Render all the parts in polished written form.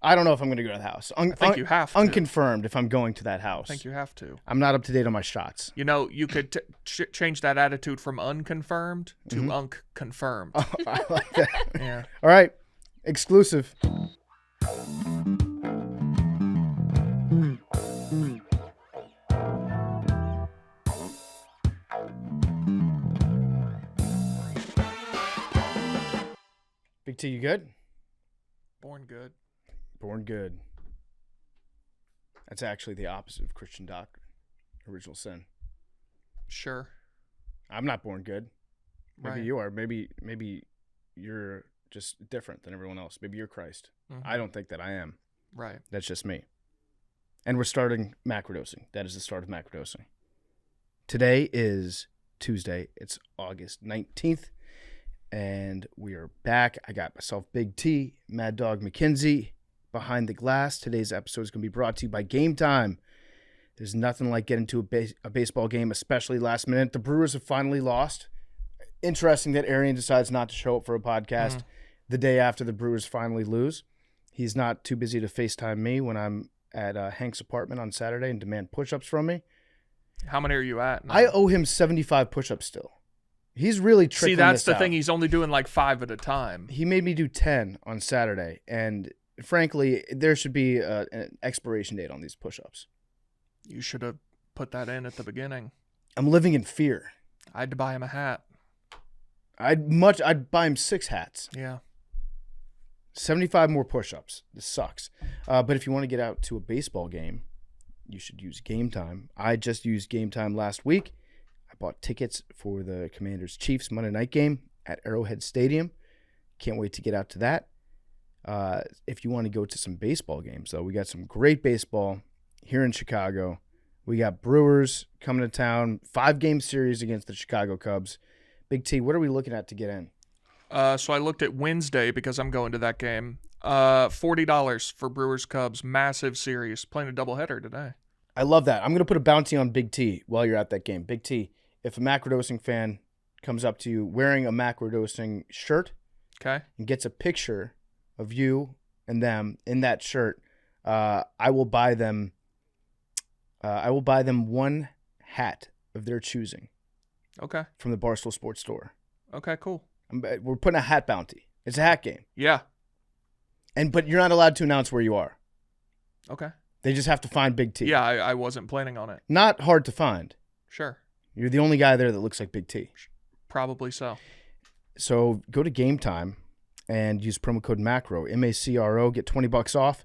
I don't know if I'm going to go to the house. I think you have to. Unconfirmed if I'm going to that house. I think you have to. I'm not up to date on my shots. You know, you could change that attitude from unconfirmed to unk-confirmed. Oh, I like that. Yeah. All right. Exclusive. Big T, you good? Born good. Born good. That's actually the opposite of Christian doctrine. Original sin. Sure. I'm not born good. Maybe Right. you are. Maybe you're just different than everyone else. Maybe you're Christ. I don't think that I am. Right. That's just me. And we're starting macrodosing. That is the start of macrodosing. Today is Tuesday. It's August 19th. And we are back. I got myself Big T, Mad Dog McKenzie behind the glass. Today's episode is going to be brought to you by Game Time. There's nothing like getting to a baseball game, especially last minute. The Brewers have finally lost. Interesting that Arian decides not to show up for a podcast the day after the Brewers finally lose. He's not too busy to FaceTime me when I'm at Hank's apartment on Saturday and demand push-ups from me. How many are you at now? I owe him 75 push-ups still. He's really trickling See, that's this the out. thing. He's only doing like 5 at a time. He made me do 10 on Saturday, and frankly, there should be an expiration date on these push-ups. You should have put that in at the beginning. I'm living in fear. I had to buy him a hat. I'd buy him 6 hats. Yeah. 75 more push-ups. This sucks. But if you want to get out to a baseball game, you should use Game Time. I just used Game Time last week. I bought tickets for the Commanders-Chiefs Monday night game at Arrowhead Stadium. Can't wait to get out to that. If you want to go to some baseball games, though, we got some great baseball here in Chicago. We got Brewers coming to town, 5-game series against the Chicago Cubs. Big T, what are we looking at to get in? So I looked at Wednesday because I'm going to that game. $40 for Brewers Cubs, massive series. Playing a doubleheader today. I love that. I'm going to put a bounty on Big T while you're at that game. Big T, if a Macrodosing fan comes up to you wearing a Macrodosing shirt Okay. and gets a picture of you and them in that shirt, I will buy them. I will buy them one hat of their choosing. Okay. From the Barstool Sports Store. Okay, cool. We're putting a hat bounty. It's a hat game. Yeah. But you're not allowed to announce where you are. Okay. They just have to find Big T. Yeah, I wasn't planning on it. Not hard to find. Sure. You're the only guy there that looks like Big T. Probably so. So go to Game Time and use promo code MACRO, MACRO, get $20 off.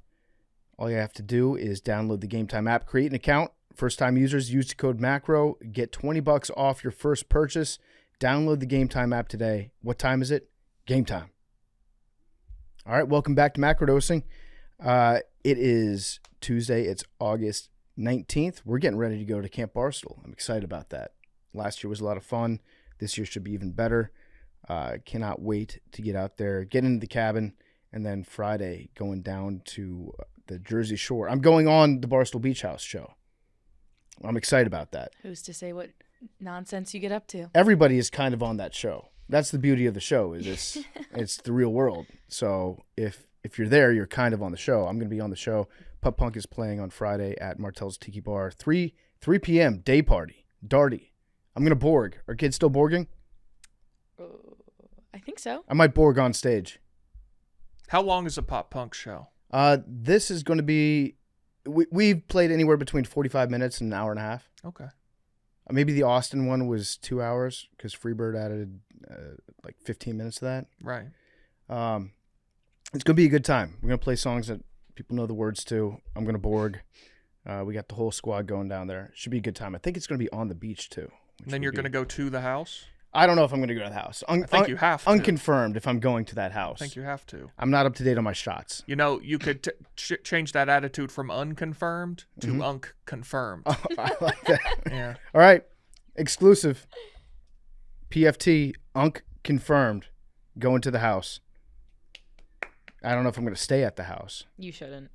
All you have to do is download the Game Time app, create an account. First-time users, use the code MACRO, get $20 off your first purchase. Download the Game Time app today. What time is it? Game time. All right, welcome back to Macrodosing. It is Tuesday. It's August 19th. We're getting ready to go to Camp Barstool. I'm excited about that. Last year was a lot of fun. This year should be even better. Cannot wait to get out there, get into the cabin, and then Friday going down to the Jersey Shore. I'm going on the Barstool Beach House show. I'm excited about that. Who's to say what nonsense you get up to? Everybody is kind of on that show. That's the beauty of the show, is it's the real world. So if you're there, you're kind of on the show. I'm going to be on the show. Pup Punk is playing on Friday at Martel's Tiki Bar, 3 p.m. day party. Darty. I'm going to Borg. Are kids still Borging? I think so. I might Borg on stage. How long is a pop punk show? This is going to be, we've played anywhere between 45 minutes and an hour and a half. Okay. Maybe the Austin one was 2 hours because Freebird added like 15 minutes to that. Right. It's going to be a good time. We're going to play songs that people know the words to. I'm going to Borg. We got the whole squad going down there. Should be a good time. I think it's going to be on the beach too. And then you're going to go to the house? I don't know if I'm going to go to the house. I think you have to. Unconfirmed if I'm going to that house. I think you have to. I'm not up to date on my shots. You know, you could change that attitude from unconfirmed to unk-confirmed. Oh, I like that. Yeah. All right. Exclusive. PFT, confirmed. Going to the house. I don't know if I'm going to stay at the house. You shouldn't.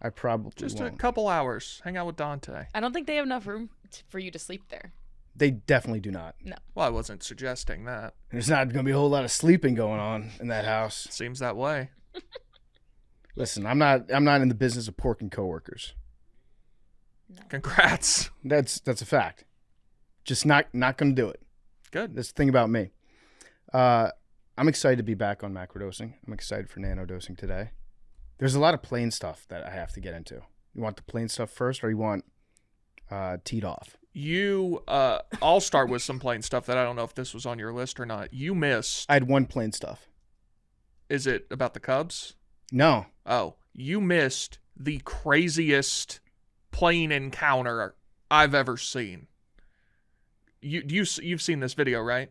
I probably Just won't. a couple hours. Hang out with Dante. I don't think they have enough room for you to sleep there. They definitely do not. No. Well, I wasn't suggesting that. There's not going to be a whole lot of sleeping going on in that house. Seems that way. Listen, I'm not in the business of porking coworkers. No. Congrats. That's a fact. Just not going to do it. Good. That's the thing about me. I'm excited to be back on macrodosing. I'm excited for nanodosing today. There's a lot of plain stuff that I have to get into. You want the plain stuff first, or you want teed off? I'll start with some plain stuff that I don't know if this was on your list or not. You missed. I had one plain stuff. Is it about the Cubs? No. Oh, you missed the craziest plane encounter I've ever seen. You've seen this video, right?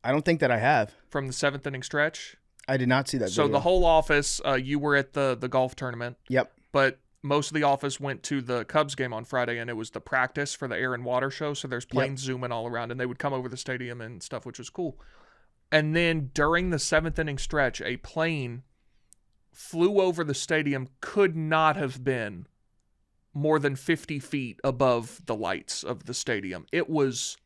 I don't think that I have. From the 7th inning stretch? I did not see that So video. the whole office, you were at the golf tournament. Yep. But most of the office went to the Cubs game on Friday, and it was the practice for the air and water show. So there's planes zooming all around, and they would come over the stadium and stuff, which was cool. And then during the 7th inning stretch, a plane flew over the stadium, could not have been more than 50 feet above the lights of the stadium. It was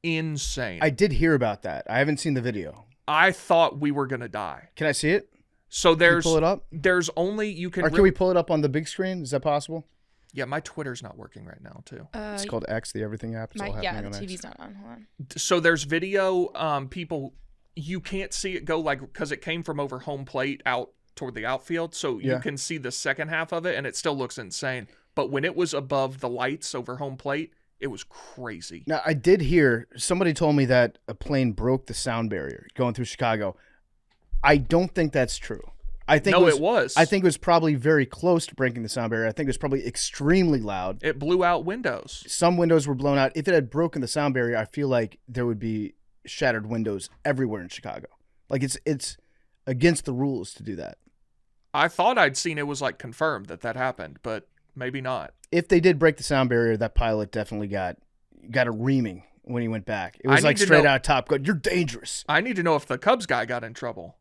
insane. I did hear about that. I haven't seen the video. I thought we were going to die. Can I see it? So Can you pull it up? There's only, you can Or can we pull it up on the big screen? Is that possible? Yeah, my Twitter's not working right now, too. It's called X, the everything app. It's all happening the on X. TV's not on. Hold on. So there's video, people, you can't see it go because it came from over home plate out toward the outfield. So you can see the second half of it, and it still looks insane. But when it was above the lights over home plate, it was crazy. Now, I did hear, somebody told me that a plane broke the sound barrier going through Chicago. I don't think that's true. I think it was. I think it was probably very close to breaking the sound barrier. I think it was probably extremely loud. It blew out windows. Some windows were blown out. If it had broken the sound barrier, I feel like there would be shattered windows everywhere in Chicago. Like it's against the rules to do that. I thought I'd seen it was like confirmed that happened, but maybe not. If they did break the sound barrier, that pilot definitely got a reaming when he went back. It was like straight out of Top Gun. You're dangerous. I need to know if the Cubs guy got in trouble.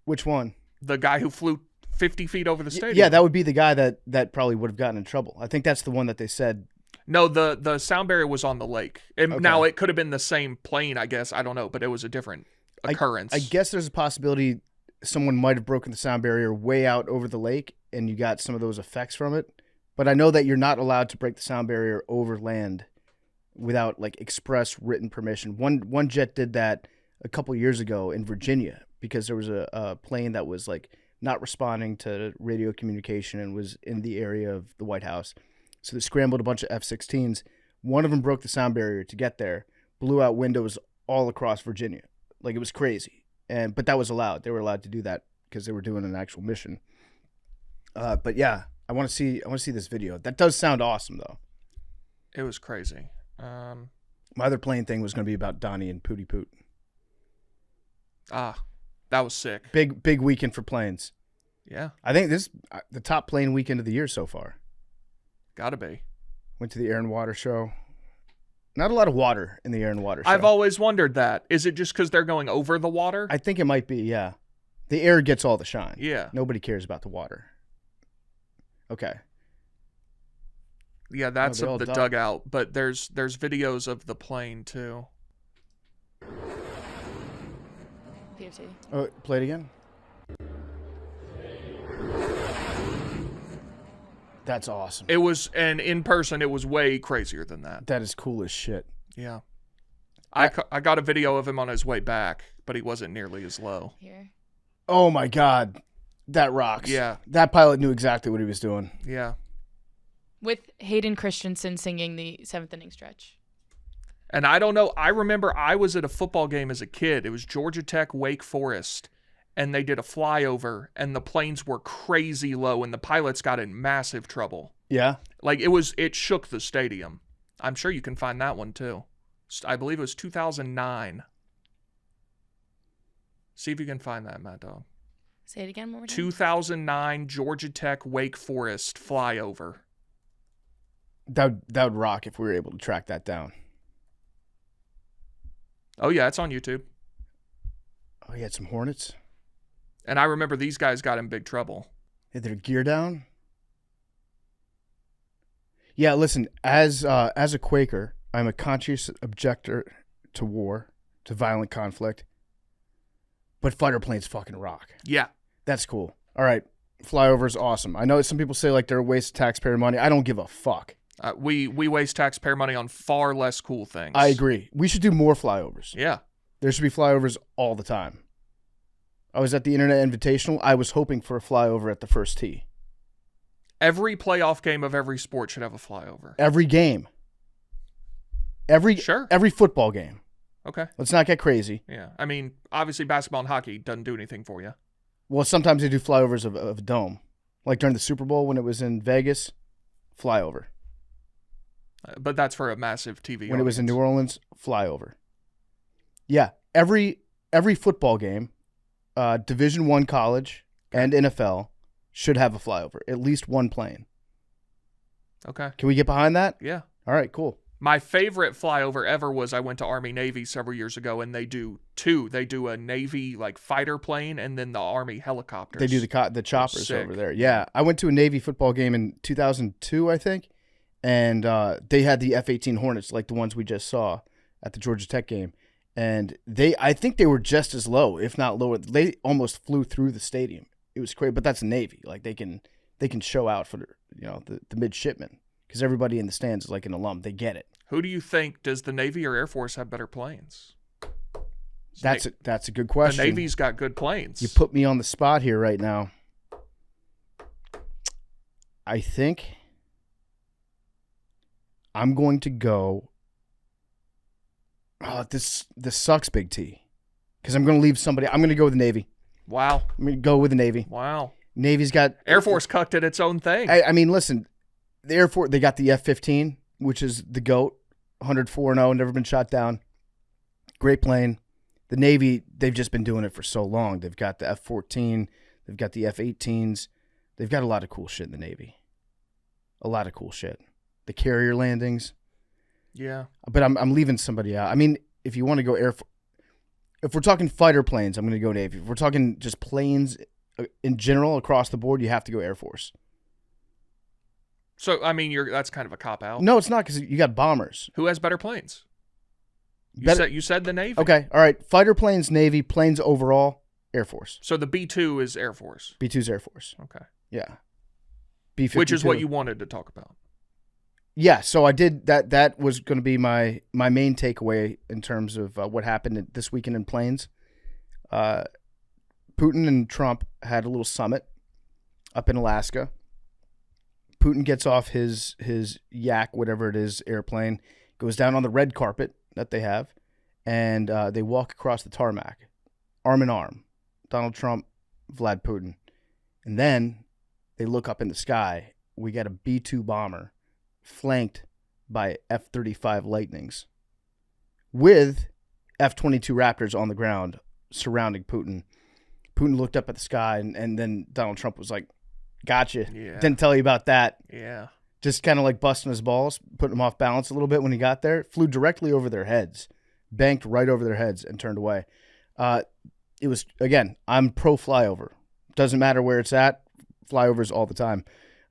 Which one? The guy who flew 50 feet over the stadium. Yeah, that would be the guy that probably would have gotten in trouble. I think that's the one that they said. No, the sound barrier was on the lake. Now, it could have been the same plane, I guess. I don't know, but it was a different occurrence. I guess there's a possibility someone might have broken the sound barrier way out over the lake, and you got some of those effects from it. But I know that you're not allowed to break the sound barrier over land without like express written permission. One jet did that a couple years ago in Virginia because there was a plane that was like not responding to radio communication and was in the area of the White House. So they scrambled a bunch of F-16s. One of them broke the sound barrier to get there, blew out windows all across Virginia. Like it was crazy. But that was allowed. They were allowed to do that because they were doing an actual mission. But yeah, I want to see this video. That does sound awesome though. It was crazy. My other plane thing was going to be about Donnie and Pootie Poot. That was sick. Big weekend for planes. Yeah. I think this is the top plane weekend of the year so far. Gotta be. Went to the air and water show. Not a lot of water in the air and water show. I've always wondered that. Is it just because they're going over the water? I think it might be, yeah. The air gets all the shine. Yeah. Nobody cares about the water. Okay. Yeah, that's they're all of the dug. dugout, but there's videos of the plane too. PFT. Oh, play it again. That's awesome. It was, and in person, it was way crazier than that. That is cool as shit. Yeah. I got a video of him on his way back, but he wasn't nearly as low. Here. Oh my God. That rocks. Yeah. That pilot knew exactly what he was doing. Yeah. With Hayden Christensen singing the 7th inning stretch. And I don't know. I remember I was at a football game as a kid. It was Georgia Tech, Wake Forest. And they did a flyover, and the planes were crazy low, and the pilots got in massive trouble. Yeah? Like, it shook the stadium. I'm sure you can find that one, too. I believe it was 2009. See if you can find that, Mad Dog. Say it again one more time. 2009 Georgia Tech, Wake Forest flyover. That would rock if we were able to track that down. Oh, yeah, it's on YouTube. Oh, he had some Hornets? And I remember these guys got in big trouble. Had their gear down? Yeah, listen, as a Quaker, I'm a conscious objector to war, to violent conflict. But fighter planes fucking rock. Yeah. That's cool. All right, Flyover's awesome. I know some people say like they're a waste of taxpayer money. I don't give a fuck. We waste taxpayer money on far less cool things. I agree. We should do more flyovers. Yeah. There should be flyovers all the time. I was at the Internet Invitational. I was hoping for a flyover at the first tee. Every playoff game of every sport should have a flyover. Every game. Every football game. Okay. Let's not get crazy. Yeah. I mean, obviously basketball and hockey doesn't do anything for you. Well, sometimes they do flyovers of a dome. Like during the Super Bowl when it was in Vegas, flyover. But that's for a massive TV When it was in New Orleans, flyover. Yeah. Every football game, Division I college and NFL should have a flyover. At least one plane. Okay. Can we get behind that? Yeah. All right, cool. My favorite flyover ever was I went to Army Navy several years ago, and they do two. They do a Navy like fighter plane and then the Army helicopters. They do the choppers Sick. over there. Yeah. I went to a Navy football game in 2002, I think, and they had the F-18 Hornets like the ones we just saw at the Georgia Tech game. And I think they were just as low, if not lower. They almost flew through the stadium. It was crazy, but that's Navy. Like they can show out for the midshipmen because everybody in the stands is like an alum. They get it. Who do you think, does the Navy or Air Force have better planes? That's a good question. The Navy's got good planes. You put me on the spot here right now. I think I'm going to go. Oh, this sucks, Big T, because I'm going to leave somebody. I'm going to go with the Navy. Wow. I'm going to go with the Navy. Wow. Navy's got Air Force cucked at its own thing. I mean, listen, the Air Force, they got the F-15, which is the GOAT, 104-0, never been shot down. Great plane. The Navy, they've just been doing it for so long. They've got the F-14, they've got the F-18s. They've got a lot of cool shit in the Navy. A lot of cool shit. The carrier landings. Yeah. But I'm leaving somebody out. I mean, if you want to go if we're talking fighter planes, I'm going to go Navy. If we're talking just planes in general across the board, you have to go Air Force. So, I mean, that's kind of a cop-out. No, it's not, because you got bombers. Who has better planes? You said the Navy. Okay, all right. Fighter planes, Navy. Planes overall, Air Force. So the B-2 is Air Force. B-2's Air Force. Okay. Yeah. B-52. Which is what you wanted to talk about. Yeah, so I did that. That was going to be my main takeaway in terms of what happened this weekend in planes. Putin and Trump had a little summit up in Alaska. Putin gets off his yak, whatever it is, airplane, goes down on the red carpet that they have, and they walk across the tarmac, arm in arm, Donald Trump, Vlad Putin. And then they look up in the sky. We got a B-2 bomber flanked by F-35 Lightnings with F-22 Raptors on the ground surrounding Putin. Putin looked up at the sky, and then Donald Trump was like, gotcha. Yeah. Didn't tell you about that. Yeah. Just kind of like busting his balls, putting him off balance a little bit when he got there. Flew directly over their heads, banked right over their heads, and turned away. It was, again, I'm pro flyover. Doesn't matter where it's at. Flyovers all the time.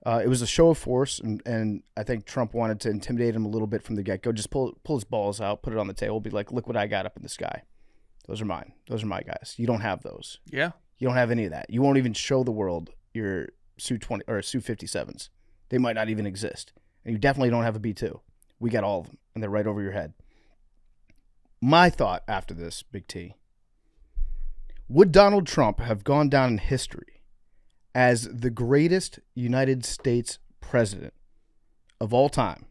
It was a show of force, and I think Trump wanted to intimidate him a little bit from the get-go. Just pull his balls out, put it on the table, be like, look what I got up in the sky. Those are mine. Those are my guys. You don't have those. Yeah. You don't have any of that. You won't even show the world your Su-20 or Su-57s. They might not even exist. And you definitely don't have a B-2. We got all of them, and they're right over your head. My thought after this, Big T, would Donald Trump have gone down in history as the greatest United States president of all time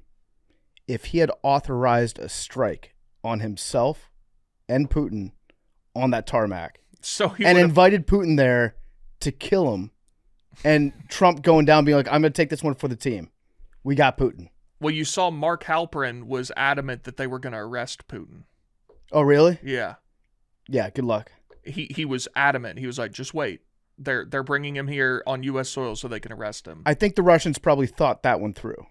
if he had authorized a strike on himself and Putin on that tarmac and invited Putin there to kill him, and Trump going down being like, I'm going to take this one for the team. We got Putin. Well, you saw Mark Halperin was adamant that they were going to arrest Putin. Oh, really? Yeah. Yeah, good luck. He was adamant. He was like, just wait. They're bringing him here on U.S. soil so they can arrest him. I think the Russians probably thought that one through.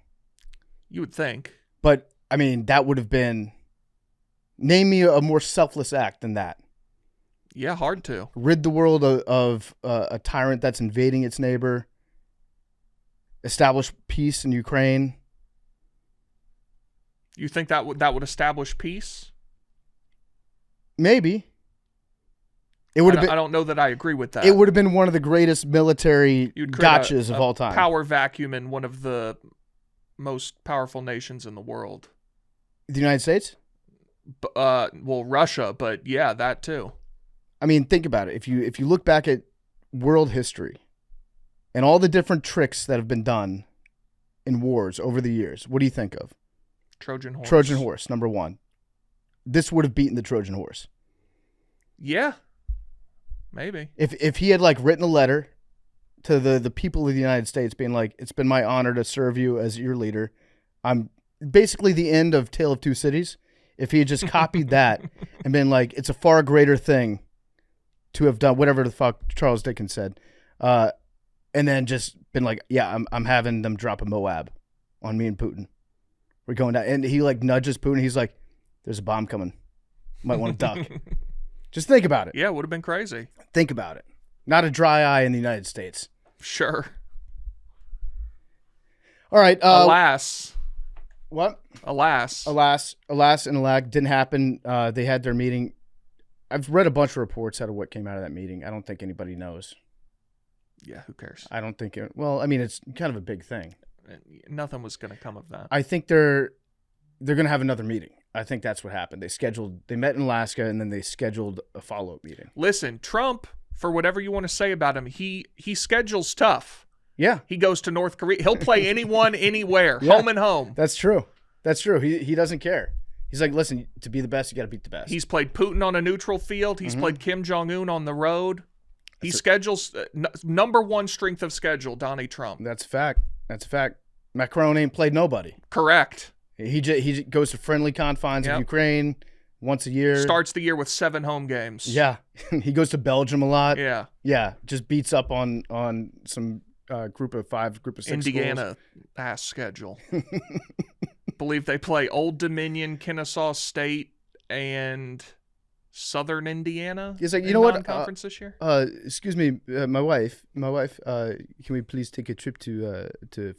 You would think. But, I mean, that would have been... Name me a more selfless act than that. Yeah, hard to. Rid the world of a tyrant that's invading its neighbor. Establish peace in Ukraine. You think that would establish peace? Maybe. It would have been. I don't know that I agree with that. It would have been one of the greatest military gotchas of all time. Power vacuum in one of the most powerful nations in the world. The United States? Well, Russia, but yeah, that too. I mean, think about it. If you look back at world history and all the different tricks that have been done in wars over the years, what do you think of? Trojan horse. Trojan horse, number one. This would have beaten the Trojan horse. Yeah, maybe. If he had like written a letter to the people of the United States being like, it's been my honor to serve you as your leader. I'm basically the end of Tale of Two Cities. If he had just copied that and been like, it's a far greater thing to have done whatever the fuck Charles Dickens said, and then just been like, yeah, I'm having them drop a Moab on me and Putin. We're going down. And he like nudges Putin. He's like, there's a bomb coming. Might want to duck. Just think about it. Yeah, it would have been crazy. Think about it. Not a dry eye in the United States. Sure. All right. Alas. What? Alas. And alack. Didn't happen. They had their meeting. I've read a bunch of reports out of what came out of that meeting. I don't think anybody knows. Yeah, who cares? I don't think it. Well, I mean, it's kind of a big thing. Nothing was going to come of that. I think they're going to have another meeting. I think that's what happened. They met in Alaska, and then they scheduled a follow-up meeting. Listen, Trump, for whatever you want to say about him, he schedules tough. Yeah. He goes to North Korea. He'll play anyone, anywhere, Yeah. home and home. That's true. He doesn't care. He's like, listen, to be the best, you got to beat the best. He's played Putin on a neutral field. He's played Kim Jong-un on the road. He schedules number one strength of schedule, Donnie Trump. That's a fact. Macron ain't played nobody. Correct. He goes to friendly confines of Ukraine once a year. Starts the year with 7 home games. Yeah. He goes to Belgium a lot. Yeah. Yeah. Just beats up on some group of 5, group of 6 Indiana ass schedule. Believe they play Old Dominion, Kennesaw State, and Southern Indiana. He's like, you know what? Conference this year. Excuse me, my wife. Can we please take a trip to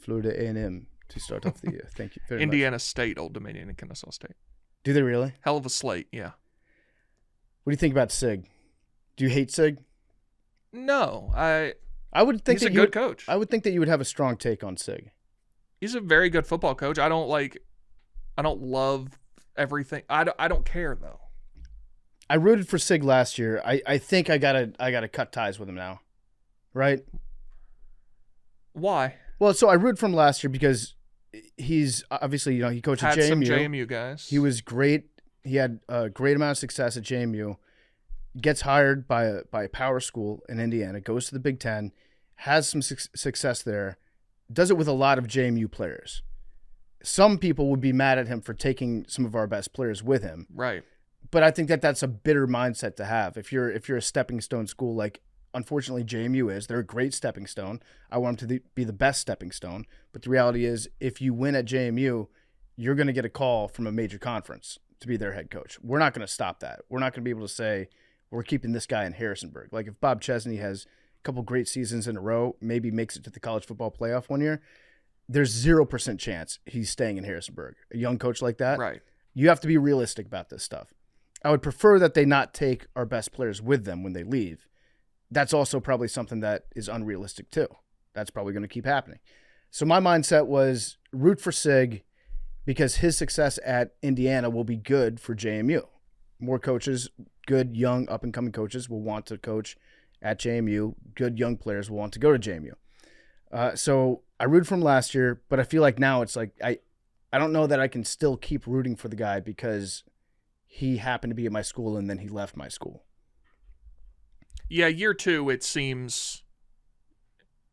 Florida A&M to start off the year? Thank you very much. Indiana State, Old Dominion, and Kennesaw State. Do they really? Hell of a slate, yeah. What do you think about Sig? Do you hate Sig? No, I would think he's a good coach. I would think that you would have a strong take on Sig. He's a very good football coach. I don't love everything. I don't care though. I rooted for Sig last year. I think I gotta cut ties with him now, right? Why? Well, so I rooted for him last year because he's obviously, he coached at JMU. Some JMU guys. He was great. He had a great amount of success at JMU. Gets hired by a power school in Indiana. Goes to the Big Ten. Has some success there. Does it with a lot of JMU players. Some people would be mad at him for taking some of our best players with him. Right. But I think that's a bitter mindset to have. If you're a stepping stone school, like unfortunately JMU is, they're a great stepping stone. I want them to be the best stepping stone. But the reality is, if you win at JMU, you're going to get a call from a major conference to be their head coach. We're not going to stop that. We're not going to be able to say we're keeping this guy in Harrisonburg. Like if Bob Chesney has a couple great seasons in a row, maybe makes it to the college football playoff one year, there's 0% chance he's staying in Harrisonburg. A young coach like that, right? You have to be realistic about this stuff. I would prefer that they not take our best players with them when they leave. That's also probably something that is unrealistic too. That's probably going to keep happening. So my mindset was root for Sig because his success at Indiana will be good for JMU. More coaches, good young up-and-coming coaches will want to coach at JMU. Good young players will want to go to JMU. So I rooted for him last year, but I feel like now it's like I don't know that I can still keep rooting for the guy because he happened to be at my school and then he left my school. Yeah, year 2, it seems,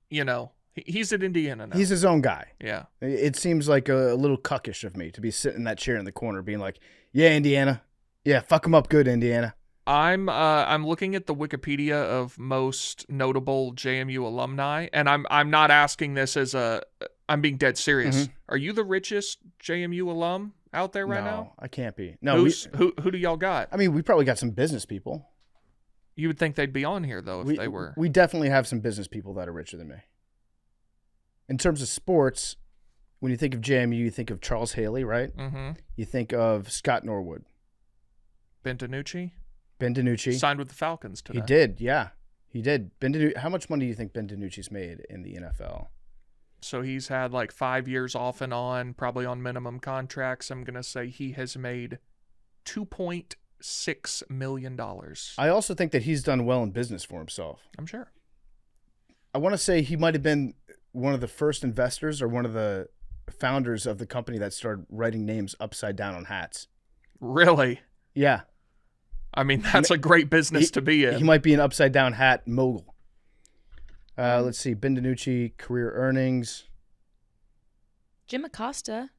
he's at Indiana now. He's his own guy. Yeah. It seems like a little cuckish of me to be sitting in that chair in the corner being like, yeah, Indiana. Yeah, fuck him up good, Indiana. I'm looking at the Wikipedia of most notable JMU alumni, and I'm not asking this I'm being dead serious. Mm-hmm. Are you the richest JMU alum out there right now? No, I can't be. No, who do y'all got? I mean, we probably got some business people. You would think they'd be on here though if they were. We definitely have some business people that are richer than me. In terms of sports, when you think of JMU, you think of Charles Haley, right? Mm-hmm. You think of Scott Norwood. Bentanucci. Ben DiNucci. Signed with the Falcons today. He did, yeah. He did. How much money do you think Ben DiNucci's made in the NFL? So he's had like 5 years off and on, probably on minimum contracts. I'm going to say he has made $2.6 million. I also think that he's done well in business for himself. I'm sure. I want to say he might have been one of the first investors or one of the founders of the company that started writing names upside down on hats. Really? Yeah. I mean, that's a great business to be in. He might be an upside down hat mogul. Let's see. Ben DiNucci, career earnings. Jim Acosta.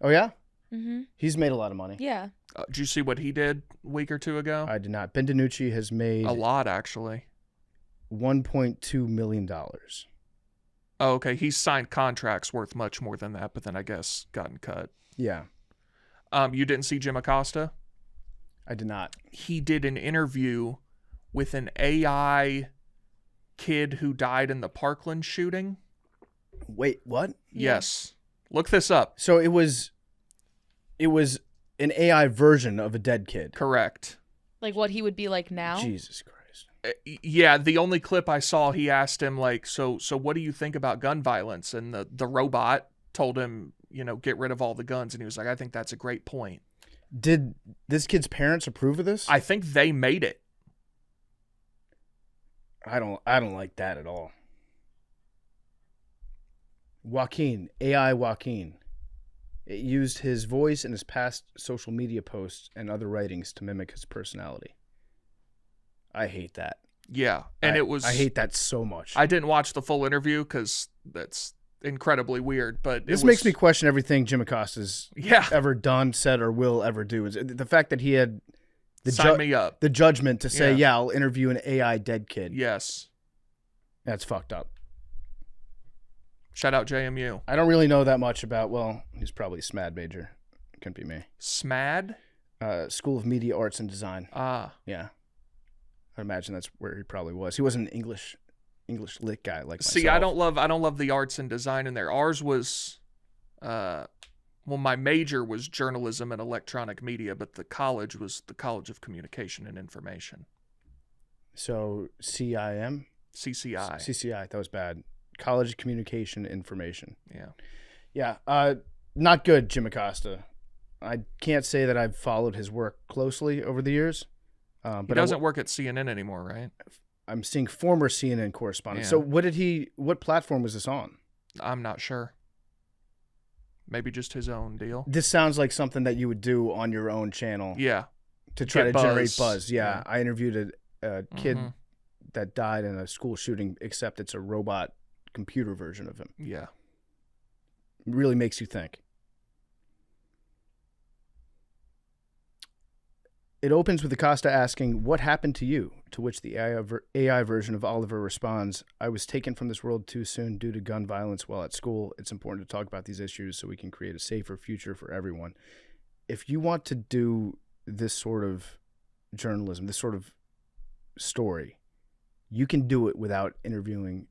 Oh, yeah? Mm-hmm. He's made a lot of money. Yeah. Did you see what he did a week or two ago? I did not. Ben DiNucci has made A lot, actually. $1.2 million. Oh, okay. He's signed contracts worth much more than that, but then I guess gotten cut. Yeah. You didn't see Jim Acosta? I did not. He did an interview with an AI kid who died in the Parkland shooting. Wait, what? Yes. Look this up. So it was an AI version of a dead kid. Correct. Like what he would be like now? Jesus Christ. Yeah, the only clip I saw, he asked him, like, so what do you think about gun violence? And the robot told him, get rid of all the guns. And he was like, I think that's a great point. Did this kid's parents approve of this? I think they made it. I don't like that at all. AI Joaquin. It used his voice and his past social media posts and other writings to mimic his personality. I hate that. Yeah, and I hate that so much. I didn't watch the full interview because that's incredibly weird, but this makes me question everything Jim Acosta's ever done, said, or will ever do. Is the fact that he had sign me up. The judgment to say, I'll interview an AI dead kid. Yes. That's fucked up. Shout out JMU. I don't really know that much about, he's probably a SMAD major. Couldn't be me. SMAD? School of Media Arts and Design. Ah. Yeah. I imagine that's where he probably was. He wasn't an English lit guy like myself. See, I don't love the arts and design in there. Ours was my major was journalism and electronic media, but the college was the College of Communication and Information. So CIM? CCI. CCI, that was bad. College of Communication Information. Yeah. Yeah. Not good, Jim Acosta. I can't say that I've followed his work closely over the years. But he doesn't work at CNN anymore, right? I'm seeing former CNN correspondents. Yeah. So what platform was this on? I'm not sure. Maybe just his own deal. This sounds like something that you would do on your own channel. Yeah. To try to generate buzz. Yeah. I interviewed a kid that died in a school shooting, except it's a robot computer version of him. Yeah. It really makes you think. It opens with Acosta asking, "What happened to you?" To which the AI version of Oliver responds, "I was taken from this world too soon due to gun violence while at school. It's important to talk about these issues so we can create a safer future for everyone." If you want to do this sort of journalism, this sort of story, you can do it without interviewing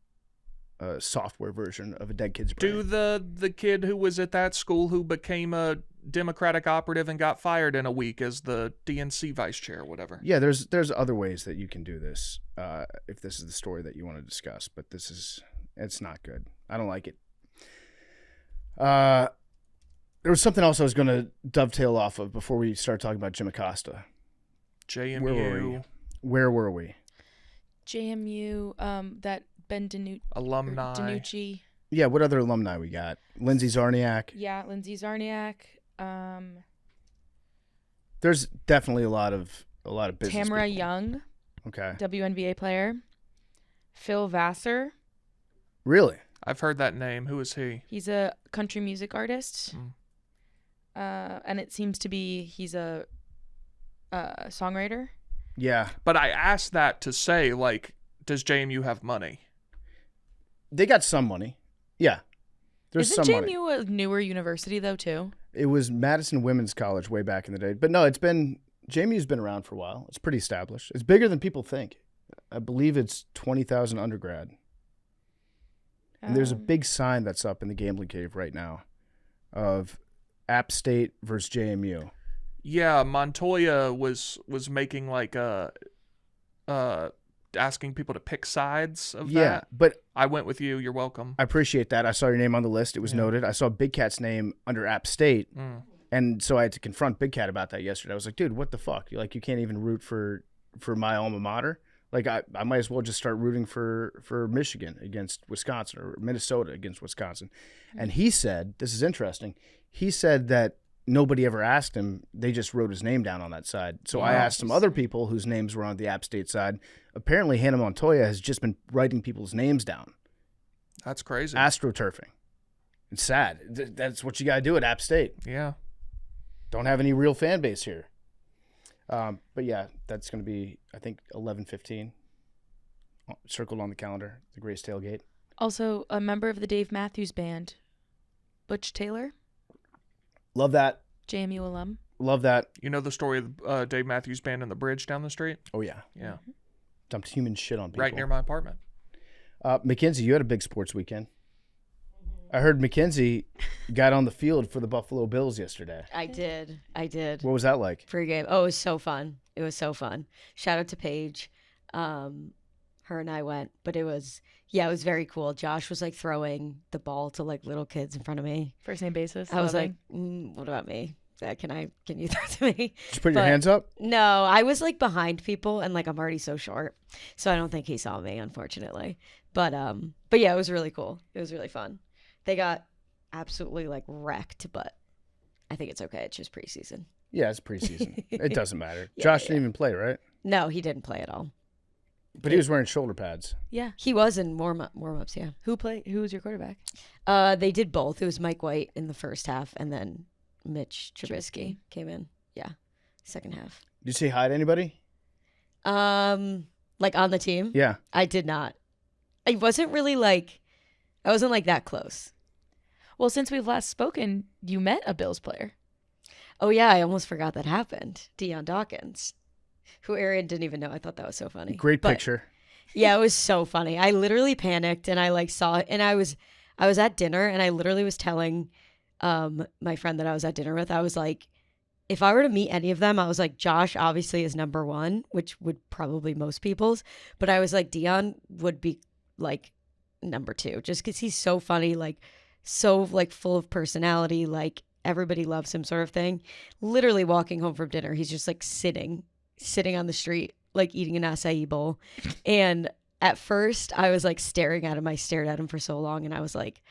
a software version of a dead kid's brain. Do the kid who was at that school who became a Democratic operative and got fired in a week as the DNC vice chair or whatever. Yeah, there's other ways that you can do this if this is the story that you want to discuss, but it's not good. I don't like it. There was something else I was going to dovetail off of before we start talking about Jim Acosta. JMU. Where were we? JMU, that Ben Alumni. DiNucci. Yeah, what other alumni we got? Lindsay Zarniak. Yeah, Lindsay Zarniak. There's definitely a lot of business. Tamara people. Young. Okay. WNBA player. Phil Vassar. Really? I've heard that name. Who is he? He's a country music artist. And it seems to be he's a songwriter. Yeah. But I asked that to say, like, does JMU have money? They got some money. Yeah. There's Isn't some JMU money. a newer university though too? It was Madison Women's College way back in the day. But no, JMU's been around for a while. It's pretty established. It's bigger than people think. I believe it's 20,000 undergrad. And there's a big sign that's up in the gambling cave right now of App State versus JMU. Yeah, Montoya was making like asking people to pick sides of that. But I went with you. You're welcome. I appreciate that. I saw your name on the list. It was noted. I saw Big Cat's name under App State. And so I had to confront Big Cat about that yesterday. I was like, dude, what the fuck? You can't even root for my alma mater. Like, I might as well just start rooting for Michigan against Wisconsin or Minnesota against Wisconsin. And he said, this is interesting, he said that nobody ever asked him. They just wrote his name down on that side. So I asked some other people whose names were on the App State side. Apparently, Hannah Montoya has just been writing people's names down. That's crazy. AstroTurfing. It's sad. That's what you got to do at App State. Yeah. Don't have any real fan base here. But yeah, that's going to be, I think, 11:15. Circled on the calendar, the Grace Tailgate. Also, a member of the Dave Matthews Band, Butch Taylor. Love that. JMU alum. Love that. You know the story of Dave Matthews Band and the bridge down the street? Oh, yeah. Yeah. Dumped human shit on people. Right near my apartment. Mackenzie, you had a big sports weekend. I heard Mackenzie got on the field for the Buffalo Bills yesterday. I did. What was that like? Pre-game. Oh, it was so fun. Shout out to Paige. Her and I went, but it was very cool. Josh was like throwing the ball to like little kids in front of me. First name basis. I was like, what about me? Can you throw to me? Did you put your hands up? No, I was like behind people and like I'm already so short. So I don't think he saw me, unfortunately. But yeah, it was really cool. It was really fun. They got absolutely like wrecked, but I think it's okay. It's just preseason. Yeah, it's preseason. It doesn't matter. Josh didn't even play, right? No, he didn't play at all. But he was wearing shoulder pads. Yeah. He was in warm-ups, yeah. Who was your quarterback? They did both. It was Mike White in the first half and then Mitch Trubisky came in. Yeah. Second half. Did you say hi to anybody? Like on the team? Yeah. I did not. I wasn't like that close. Well, since we've last spoken, you met a Bills player. Oh, yeah. I almost forgot that happened. Deion Dawkins, who Arian didn't even know. I thought that was so funny. Great picture. Yeah, it was so funny. I literally panicked and I like saw it. And I was at dinner and I literally was telling my friend that I was at dinner with, I was like, if I were to meet any of them, I was like, Josh obviously is number one, which would probably most people's. But I was like, Deion would be like number two, just because he's so funny, like so like full of personality, like everybody loves him sort of thing. Literally walking home from dinner, he's just like sitting on the street, like eating an acai bowl. And at first I was like staring at him. I stared at him for so long and I was like,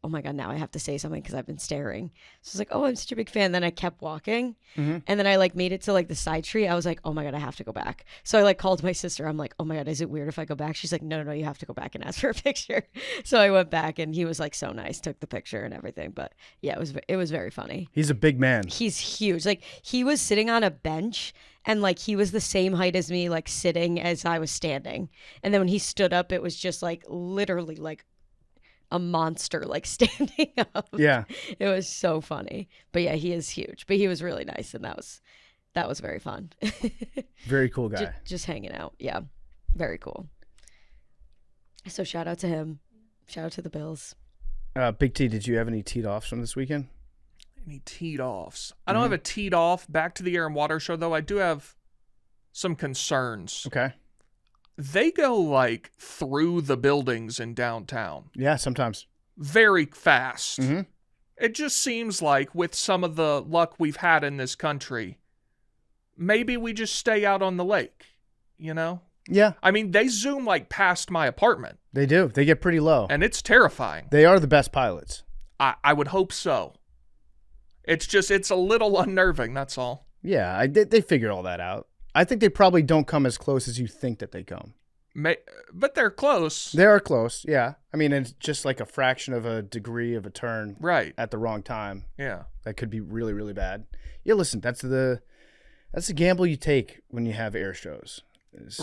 oh my God, now I have to say something because I've been staring. So I was like, oh, I'm such a big fan. Then I kept walking and then I like made it to like the side street. I was like, oh my God, I have to go back. So I like called my sister. I'm like, oh my God, is it weird if I go back? She's like, no, you have to go back and ask for a picture. So I went back and he was like so nice, took the picture and everything. But yeah, it was very funny. He's a big man. He's huge. Like he was sitting on a bench and like he was the same height as me, like sitting as I was standing. And then when he stood up, it was just like literally like a monster like standing up. Yeah. It was so funny. But yeah, he is huge. But he was really nice and that was very fun. Very cool guy. Just hanging out. Yeah. Very cool. So shout out to him. Shout out to the Bills. Big T, did you have any teed offs from this weekend? Any teed offs? I don't have a teed off. Back to the Air and Water Show, though, I do have some concerns. Okay. They go like through the buildings in downtown. Yeah, sometimes. Very fast. Mm-hmm. It just seems like with some of the luck we've had in this country, maybe we just stay out on the lake, you know? Yeah. I mean, they zoom like past my apartment. They do. They get pretty low. And it's terrifying. They are the best pilots. I would hope so. It's a little unnerving, that's all. Yeah, they figured all that out. I think they probably don't come as close as you think that they come. But they're close. They are close, yeah. I mean, it's just like a fraction of a degree of a turn right at the wrong time. Yeah. That could be really, really bad. Yeah, listen, that's the gamble you take when you have air shows.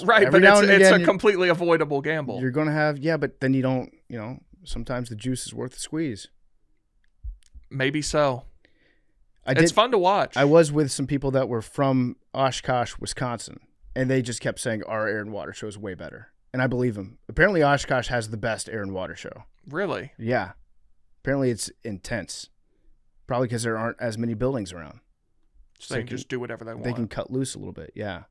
Right, but it's a completely avoidable gamble. You're going to have, but then you don't, sometimes the juice is worth the squeeze. Maybe so. It's fun to watch. I was with some people that were from Oshkosh, Wisconsin, and they just kept saying our air and water show is way better. And I believe them. Apparently Oshkosh has the best air and water show. Really? Yeah. Apparently it's intense. Probably because there aren't as many buildings around. So they can just do whatever they want. They can cut loose a little bit, yeah.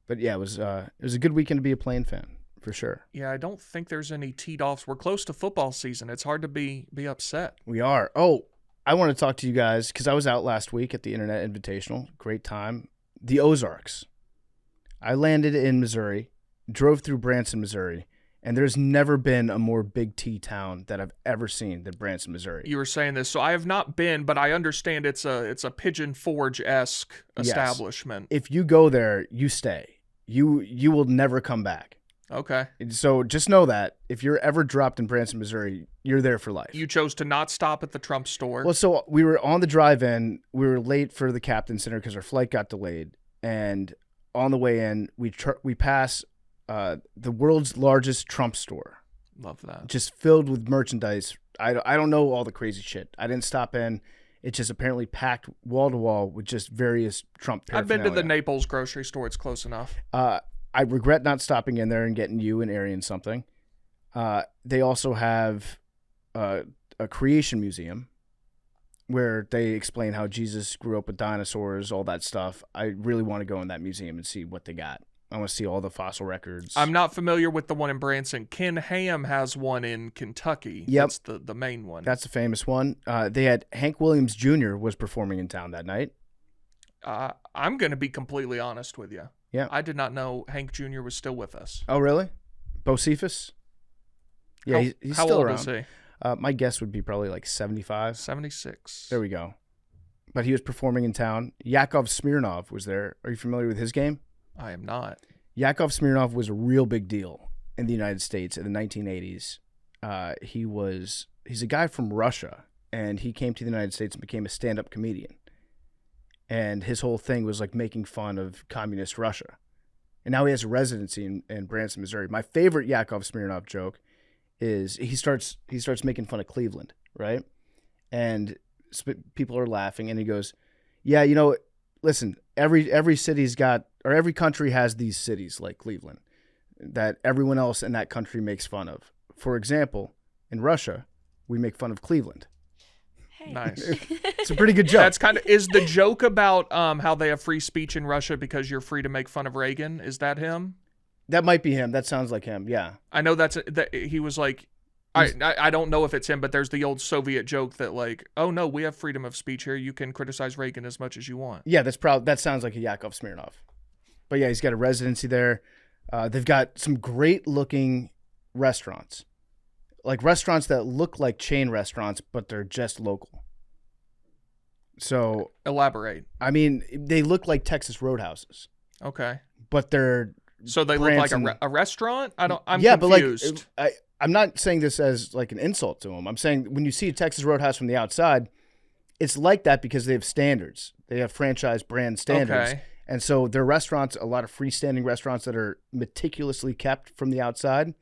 But yeah, it was a good weekend to be a Plain fan, for sure. Yeah, I don't think there's any teed offs. We're close to football season. It's hard to be upset. We are. Oh, I want to talk to you guys because I was out last week at the Internet Invitational. Great time. The Ozarks. I landed in Missouri, drove through Branson, Missouri, and there's never been a more Big T town that I've ever seen than Branson, Missouri. You were saying this, so I have not been, but I understand it's a Pigeon Forge-esque establishment. If you go there, you stay. You will never come back. Okay. So just know that if you're ever dropped in Branson, Missouri, you're there for life. You chose to not stop at the Trump store. Well, so we were on the drive-in. We were late for the Captain's Center because our flight got delayed. And on the way in, we pass the world's largest Trump store. Love that. Just filled with merchandise. I don't know all the crazy shit. I didn't stop in. It's just apparently packed wall to wall with just various Trump paraphernalia. I've been to the Naples grocery store. It's close enough. I regret not stopping in there and getting you and Arian something. They also have a creation museum where they explain how Jesus grew up with dinosaurs, all that stuff. I really want to go in that museum and see what they got. I want to see all the fossil records. I'm not familiar with the one in Branson. Ken Ham has one in Kentucky. Yep. That's the main one. That's the famous one. They had Hank Williams Jr. was performing in town that night. I'm going to be completely honest with you. Yeah. I did not know Hank Jr. was still with us. Oh, really? Bocephus? Yeah, he's how still old around. Is he? My guess would be probably like 75. 76. There we go. But he was performing in town. Yakov Smirnov was there. Are you familiar with his game? I am not. Yakov Smirnov was a real big deal in the United States in the 1980s. He's a guy from Russia, and he came to the United States and became a stand-up comedian. And his whole thing was like making fun of communist Russia. And now he has a residency in Branson, Missouri. My favorite Yakov Smirnov joke is he starts making fun of Cleveland, right? And people are laughing, and he goes, "Yeah, listen, every city's got, or every country has these cities like Cleveland that everyone else in that country makes fun of. For example, in Russia, we make fun of Cleveland." Hey. Nice. It's a pretty good joke. That's is the joke about how they have free speech in Russia because you're free to make fun of Reagan? Is that him? That might be him. That sounds like him. Yeah. I know that he was like, I don't know if it's him, but there's the old Soviet joke that like, oh no, we have freedom of speech here. You can criticize Reagan as much as you want. Yeah, that sounds like a Yakov Smirnov. But yeah, he's got a residency there. They've got some great looking restaurants. Like restaurants that look like chain restaurants, but they're just local. So elaborate. I mean, they look like Texas Roadhouses. Okay. But they're so they look like a restaurant. I'm But confused. like I'm not saying this as like an insult to them. I'm saying when you see a Texas Roadhouse from the outside, it's like that because they have standards. They have franchise brand standards. Okay. And so their restaurants, a lot of freestanding restaurants that are meticulously kept from the outside,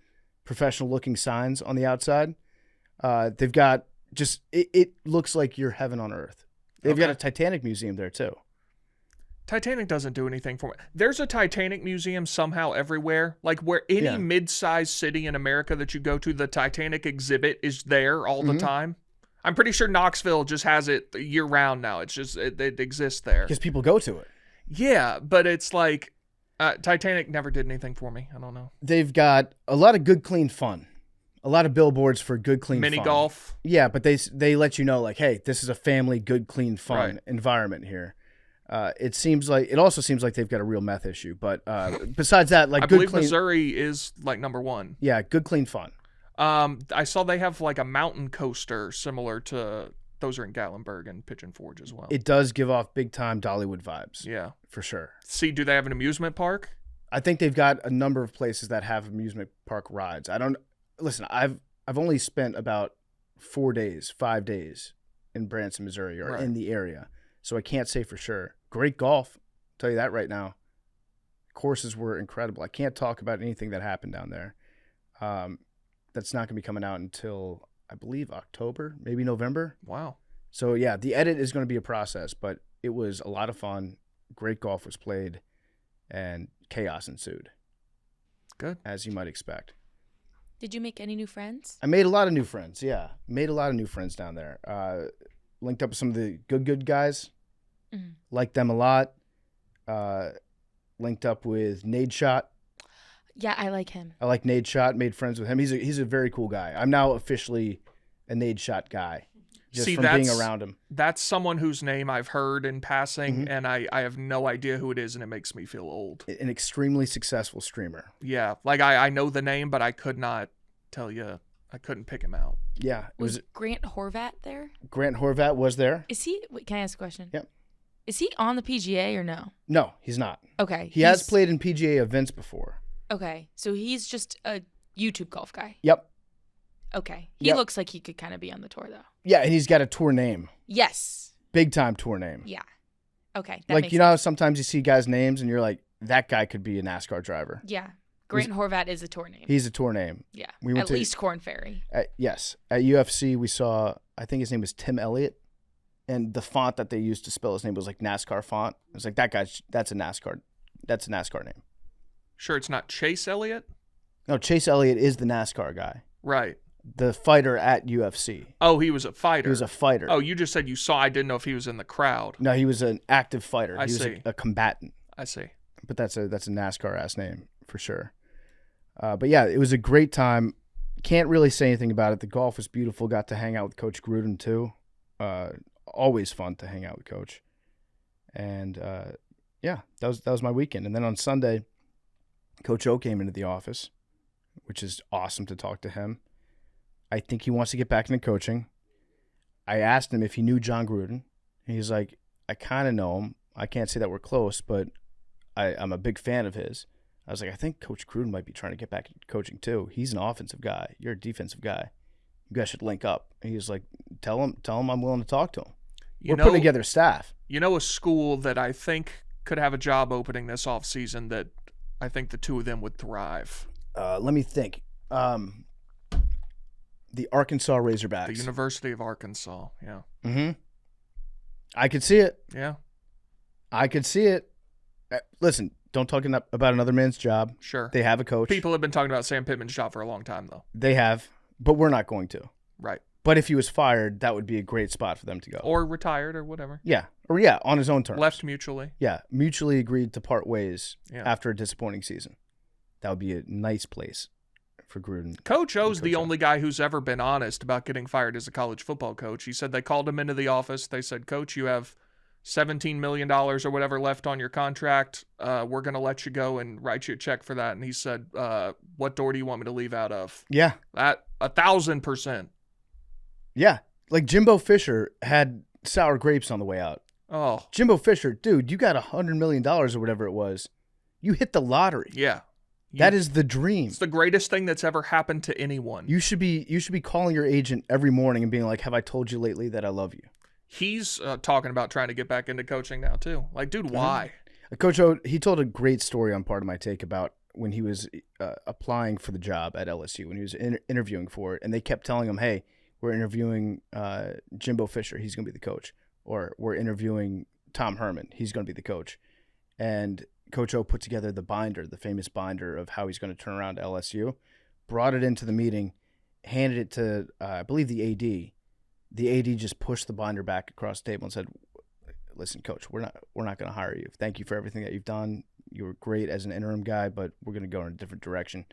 professional looking signs on the outside. They've got just, it looks like you're heaven on earth. They've got a Titanic museum there too. Titanic doesn't do anything for me. There's a Titanic museum somehow everywhere. Like where any mid-sized city in America that you go to, the Titanic exhibit is there all the time. I'm pretty sure Knoxville just has it year round now. It's just, it exists there. Because people go to it. Yeah, but it's like, Titanic never did anything for me. I don't know. They've got a lot of good, clean fun. A lot of billboards for good, clean fun. Mini golf. Yeah, but they let you know like, hey, this is a family, good, clean fun environment here. It also seems like they've got a real meth issue. But besides that, like I believe Missouri is like number one. Yeah, good, clean fun. I saw they have like a mountain coaster similar to, those are in Gatlinburg and Pigeon Forge as well. It does give off big time Dollywood vibes. Yeah. For sure. See, do they have an amusement park? I think they've got a number of places that have amusement park rides. I've only spent about 5 days in Branson, Missouri, or in the area. So I can't say for sure. Great golf. I'll tell you that right now. Courses were incredible. I can't talk about anything that happened down there. That's not going to be coming out until, I believe, October, maybe November. Wow. So, yeah, the edit is going to be a process, but it was a lot of fun. Great golf was played, and chaos ensued. Good. As you might expect. Did you make any new friends? I made a lot of new friends, yeah. Made a lot of new friends down there. Linked up with some of the good guys. Like them a lot. Linked up with Nade Shot. Yeah, I like him. I like Nade Shot. Made friends with him. He's a very cool guy. I'm now officially a Nade Shot guy. Just from being around him. That's someone whose name I've heard in passing, and I have no idea who it is, and it makes me feel old. An extremely successful streamer. Yeah, like I know the name, but I could not tell you. I couldn't pick him out. Yeah. Was Grant Horvat there? Grant Horvat was there. Is he? Wait, can I ask a question? Yep. Is he on the PGA or no? No, he's not. Okay. He has played in PGA events before. Okay, so he's just a YouTube golf guy. Yep. Okay. He looks like he could kind of be on the tour, though. Yeah, and he's got a tour name. Yes. Big time tour name. Yeah. Okay. Like, you know how sometimes you see guys' names and you're like, that guy could be a NASCAR driver. Yeah. Grant Horvat is a tour name. He's a tour name. Yeah. We went at least Corn Ferry. Yes. At UFC, we saw, I think his name was Tim Elliott. And the font that they used to spell his name was like NASCAR font. It was like, that's a NASCAR name. Sure, it's not Chase Elliott? No, Chase Elliott is the NASCAR guy. Right. The fighter at UFC. Oh, he was a fighter. He was a fighter. Oh, you just said you saw. I didn't know if he was in the crowd. No, he was an active fighter. I he was see. a combatant. I see. But that's a NASCAR ass name for sure. But yeah, it was a great time. Can't really say anything about it. The golf was beautiful. Got to hang out with Coach Gruden too. Always fun to hang out with Coach. And yeah, that was my weekend. And then on Sunday, Coach O came into the office, which is awesome to talk to him. I think he wants to get back into coaching. I asked him if he knew John Gruden. And he's like, I kind of know him. I can't say that we're close, but I'm a big fan of his. I was like, I think Coach Gruden might be trying to get back into coaching too. He's an offensive guy. You're a defensive guy. You guys should link up. And he's like, tell him I'm willing to talk to him. We're putting together staff. You know a school that I think could have a job opening this offseason that I think the two of them would thrive? Let me think. The Arkansas Razorbacks. The University of Arkansas, yeah. Mm-hmm. I could see it. Yeah. I could see it. Listen, don't talk about another man's job. Sure. They have a coach. People have been talking about Sam Pittman's job for a long time, though. They have, but we're not going to. Right. But if he was fired, that would be a great spot for them to go. Or retired or whatever. Yeah. Or yeah, on his own terms. Left mutually. Yeah. Mutually agreed to part ways after a disappointing season. That would be a nice place for Gruden. Coach O's the only guy who's ever been honest about getting fired as a college football coach. He said they called him into the office. They said, Coach, you have $17 million or whatever left on your contract. We're going to let you go and write you a check for that. And he said, what door do you want me to leave out of? Yeah. That 1,000%. Yeah. Like Jimbo Fisher had sour grapes on the way out. Oh. Jimbo Fisher, dude, you got $100 million or whatever it was. You hit the lottery. Yeah. That is the dream. It's the greatest thing that's ever happened to anyone. You should be calling your agent every morning and being like, have I told you lately that I love you? He's talking about trying to get back into coaching now, too. Like, dude, why? Coach O, he told a great story on Part of My Take about when he was applying for the job at LSU, when he was interviewing for it, and they kept telling him, hey, we're interviewing Jimbo Fisher. He's going to be the coach. Or we're interviewing Tom Herman. He's going to be the coach. And Coach O put together the binder, the famous binder of how he's going to turn around to LSU, brought it into the meeting, handed it to, I believe, the AD. The AD just pushed the binder back across the table and said, listen, Coach, we're not going to hire you. Thank you for everything that you've done. You were great as an interim guy, but we're going to go in a different direction.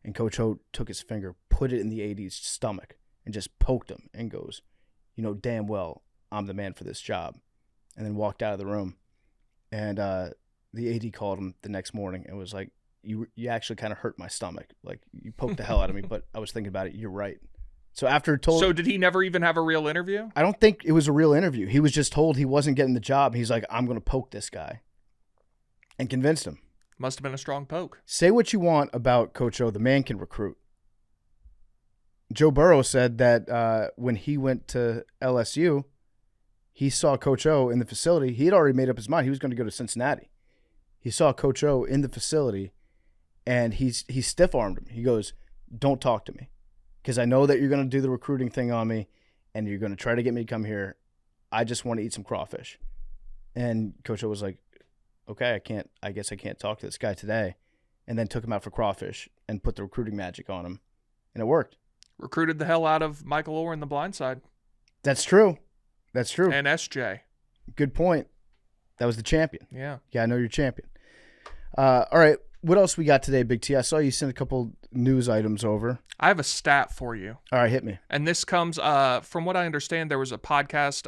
And Coach O took his finger, put it in the AD's stomach, and just poked him and goes, you know damn well I'm the man for this job. And then walked out of the room. And the AD called him the next morning and was like, you actually kind of hurt my stomach. Like, you poked the hell out of me, but I was thinking about it. You're right. So So did he never even have a real interview? I don't think it was a real interview. He was just told he wasn't getting the job. He's like, I'm going to poke this guy. And convinced him. Must have been a strong poke. Say what you want about Coach O. The man can recruit. Joe Burrow said that when he went to LSU, he saw Coach O in the facility. He had already made up his mind. He was going to go to Cincinnati. He saw Coach O in the facility, and he stiff-armed him. He goes, don't talk to me, because I know that you're going to do the recruiting thing on me, and you're going to try to get me to come here. I just want to eat some crawfish. And Coach O was like, okay, I guess I can't talk to this guy today. And then took him out for crawfish and put the recruiting magic on him. And it worked. Recruited the hell out of Michael Orr in The Blind Side. That's true. That's true. And SJ. Good point. That was the champion. Yeah. Yeah, I know you're champion. All right. What else we got today, Big T? I saw you sent a couple news items over. I have a stat for you. All right, hit me. And this comes from what I understand, there was a podcast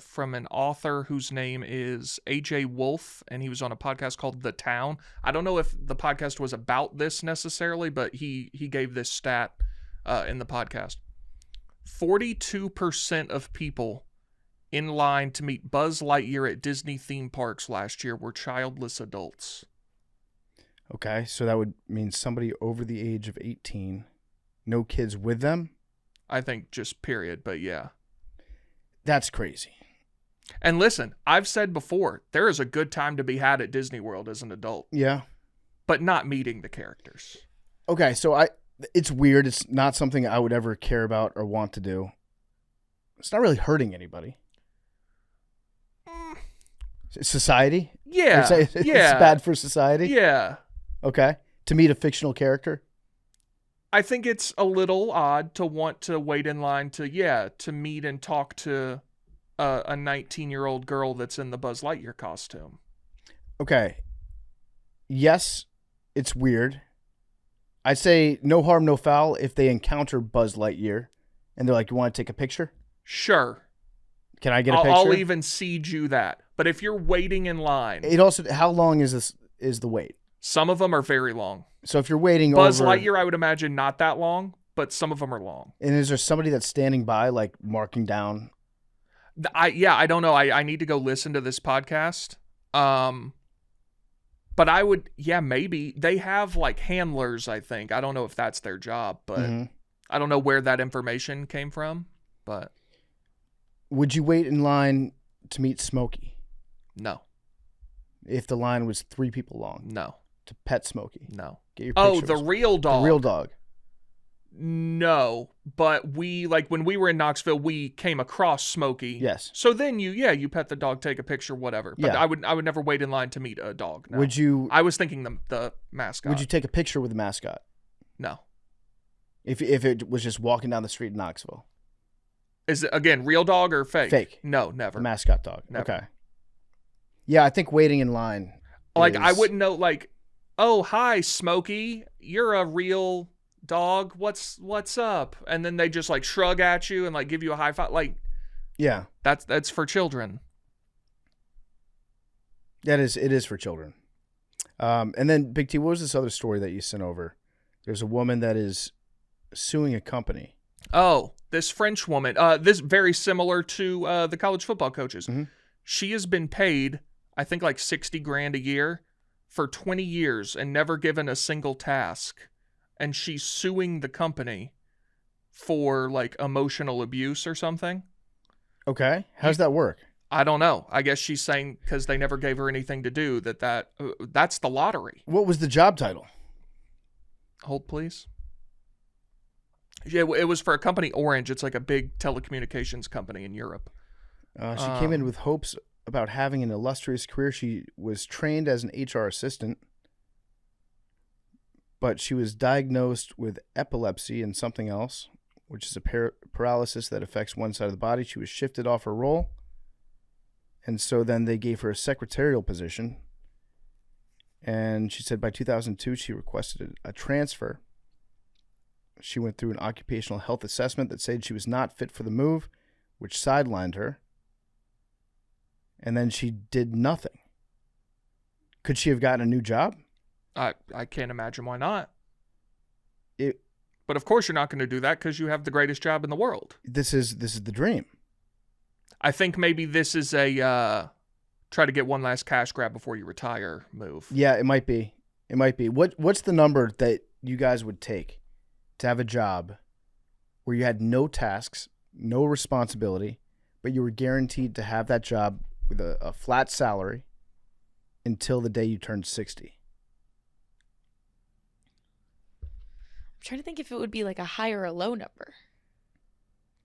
from an author whose name is AJ Wolf, and he was on a podcast called The Town. I don't know if the podcast was about this necessarily, but he gave this stat in the podcast. 42% of people in line to meet Buzz Lightyear at Disney theme parks last year were childless adults. Okay, so that would mean somebody over the age of 18, no kids with them? I think just period, but yeah. That's crazy. And listen, I've said before, there is a good time to be had at Disney World as an adult. Yeah. But not meeting the characters. Okay, so it's weird. It's not something I would ever care about or want to do. It's not really hurting anybody. Society? Yeah. It's bad for society? Yeah. Okay. To meet a fictional character? I think it's a little odd to want to wait in line to meet and talk to a 19-year-old girl that's in the Buzz Lightyear costume. Okay. Yes, it's weird. I'd say no harm, no foul if they encounter Buzz Lightyear and they're like, you want to take a picture? Sure. Can I get a picture? I'll even cede you that. But if you're waiting in line... It also, how long is the wait? Some of them are very long. So if you're waiting Buzz over... Lightyear, I would imagine not that long, but some of them are long. And is there somebody that's standing by, like, marking down? I don't know. I need to go listen to this podcast. But I would, maybe. They have, like, handlers, I think. I don't know if that's their job, but I don't know where that information came from, but... Would you wait in line to meet Smokey? No. If the line was 3 people long? No. To pet Smokey? No. Get your pictures. The real dog. The real dog. No, but we, like, when we were in Knoxville, we came across Smokey. Yes. So then you pet the dog, take a picture, whatever. But Yeah. I would never wait in line to meet a dog. No. Would you... I was thinking the mascot. Would you take a picture with the mascot? No. If it was just walking down the street in Knoxville? Is it, again, real dog or fake? Fake. No, never. The mascot dog. Never. Okay. Yeah, I think waiting in line Like, is... I wouldn't know, like, oh, hi, Smokey. You're a real dog. What's up? And then they just, like, shrug at you and, like, give you a high five. Like, yeah. That's for children. It is for children. And then, Big T, what was this other story that you sent over? There's a woman that is suing a company. Oh, this French woman. This very similar to the college football coaches. Mm-hmm. She has been paid, I think, like $60,000 a year for 20 years and never given a single task. And she's suing the company for, like, emotional abuse or something. Okay. How's that work? I don't know. I guess she's saying because they never gave her anything to do that's the lottery. What was the job title? Hold, please. Yeah, it was for a company, Orange. It's like a big telecommunications company in Europe. She came in with hopes about having an illustrious career. She was trained as an HR assistant, but she was diagnosed with epilepsy and something else, which is a paralysis that affects one side of the body. She was shifted off her role, and so then they gave her a secretarial position. And she said by 2002, she requested a transfer. She went through an occupational health assessment that said she was not fit for the move, which sidelined her. And then she did nothing. Could she have gotten a new job? I can't imagine why not. But of course you're not going to do that because you have the greatest job in the world. This is the dream. I think maybe this is a try to get one last cash grab before you retire move. Yeah, it might be. It might be. What's the number that you guys would take to have a job where you had no tasks, no responsibility, but you were guaranteed to have that job with a flat salary until the day you turned 60? I'm trying to think if it would be like a high or a low number.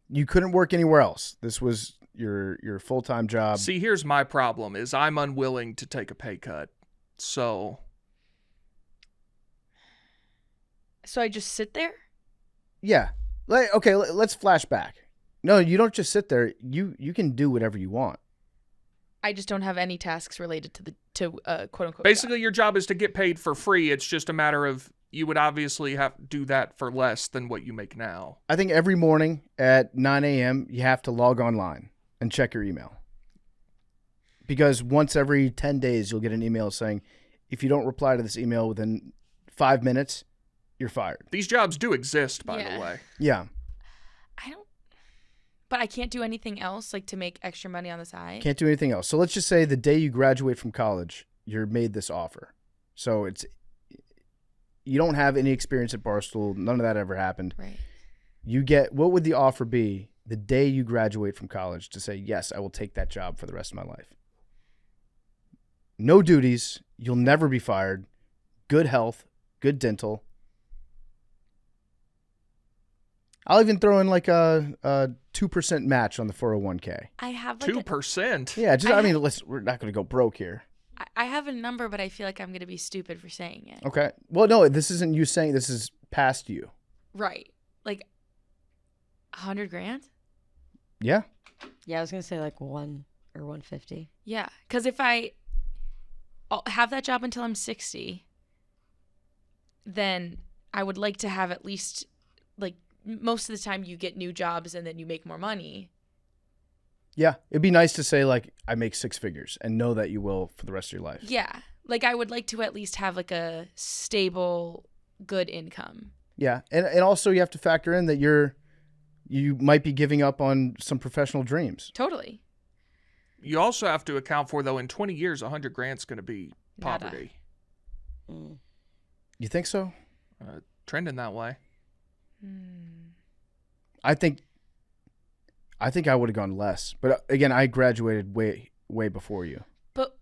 You couldn't work anywhere else. This was your full-time job. See, here's my problem is I'm unwilling to take a pay cut. So I just sit there? Yeah. Okay, let's flash back. No, you don't just sit there. You can do whatever you want. I just don't have any tasks related to quote unquote. Basically, job. your job is to get paid for free. It's just a matter of you would obviously have to do that for less than what you make now. I think every morning at 9 a.m. you have to log online and check your email. Because once every 10 days you'll get an email saying, if you don't reply to this email within 5 minutes, you're fired. These jobs do exist, by the way. Yeah. But I can't do anything else, like to make extra money on the side. Can't do anything else. So let's just say the day you graduate from college, you're made this offer. So you don't have any experience at Barstool. None of that ever happened. Right. What would the offer be the day you graduate from college to say, yes, I will take that job for the rest of my life? No duties. You'll never be fired. Good health. Good dental. I'll even throw in like a 2% match on the 401k. I have like 2%. Yeah, we're not going to go broke here. I have a number, but I feel like I'm going to be stupid for saying it. Okay. Well, no, this isn't you saying, this is past you. Right. Like $100,000? Yeah. Yeah, I was gonna say like 1 or 150. Yeah, because if I'll have that job until I'm 60, then I would like to have at least like most of the time you get new jobs and then you make more money. Yeah, it'd be nice to say like I make 6 figures and know that you will for the rest of your life. Yeah, like I would like to at least have like a stable, good income. Yeah, and also you have to factor in that you might be giving up on some professional dreams. Totally. You also have to account for, though, in 20 years, $100,000's going to be Nada. poverty. You think so? Trending that way. I think I would have gone less, but again, I graduated way before you. But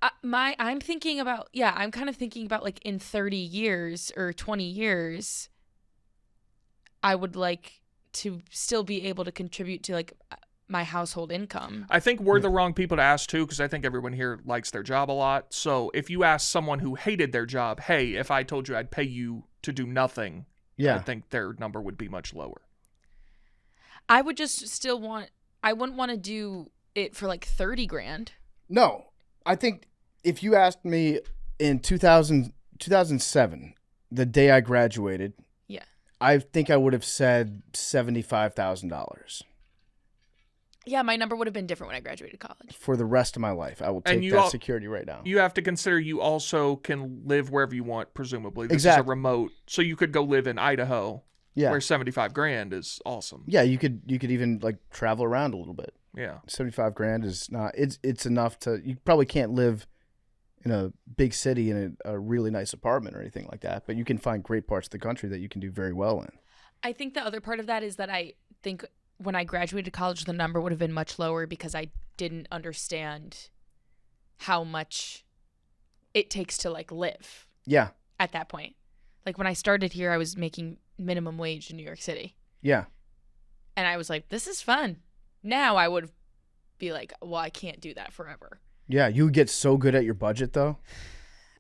I'm thinking about, I'm kind of thinking about like in 30 years or 20 years, I would like to still be able to contribute to like my household income. I think we're the wrong people to ask too, because I think everyone here likes their job a lot. So if you ask someone who hated their job, hey, if I told you I'd pay you to do nothing, I think their number would be much lower. I would just I wouldn't want to do it for like $30,000. No, I think if you asked me in 2007, the day I graduated, I think I would have said $75,000. Yeah, my number would have been different when I graduated college. For the rest of my life, I will take that security right now. You have to consider you also can live wherever you want, presumably. This Exactly. is a remote, so you could go live in Idaho, where $75,000 is awesome. Yeah, you could even like travel around a little bit. Yeah, $75,000 is not. It's enough to. You probably can't live in a big city in a really nice apartment or anything like that, but you can find great parts of the country that you can do very well in. I think the other part of that is that I think when I graduated college, the number would have been much lower because I didn't understand how much it takes to like live. Yeah. At that point. Like when I started here, I was making minimum wage in New York City. Yeah. And I was like, this is fun. Now I would be like, well, I can't do that forever. Yeah, you get so good at your budget though.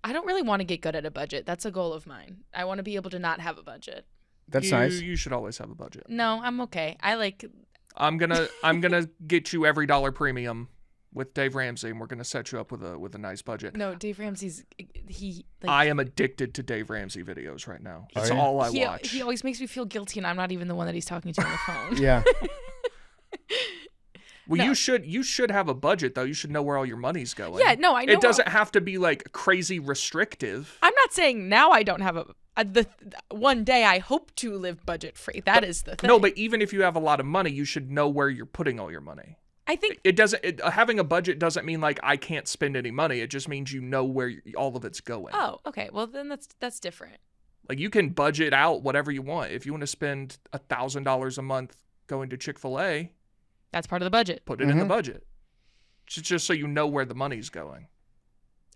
I don't really want to get good at a budget. That's a goal of mine. I want to be able to not have a budget. That's nice. You should always have a budget. No, I'm okay. I'm gonna get you every dollar premium with Dave Ramsey, and we're gonna set you up with a nice budget. No, Dave Ramsey's I am addicted to Dave Ramsey videos right now. It's all I watch. He always makes me feel guilty, and I'm not even the one that he's talking to on the phone. Yeah. Well, no. You should have a budget though. You should know where all your money's going. Yeah, no, I know. It doesn't have to be like crazy restrictive. I'm not saying now I don't have the one day I hope to live budget free. That is the thing. No, but even if you have a lot of money, you should know where you're putting all your money. I think having a budget doesn't mean like I can't spend any money. It just means you know where all of it's going. Oh, okay. Well, then that's different. Like you can budget out whatever you want. If you want to spend $1,000 a month going to Chick-fil-A, that's part of the budget. Put it in the budget. Just so you know where the money's going.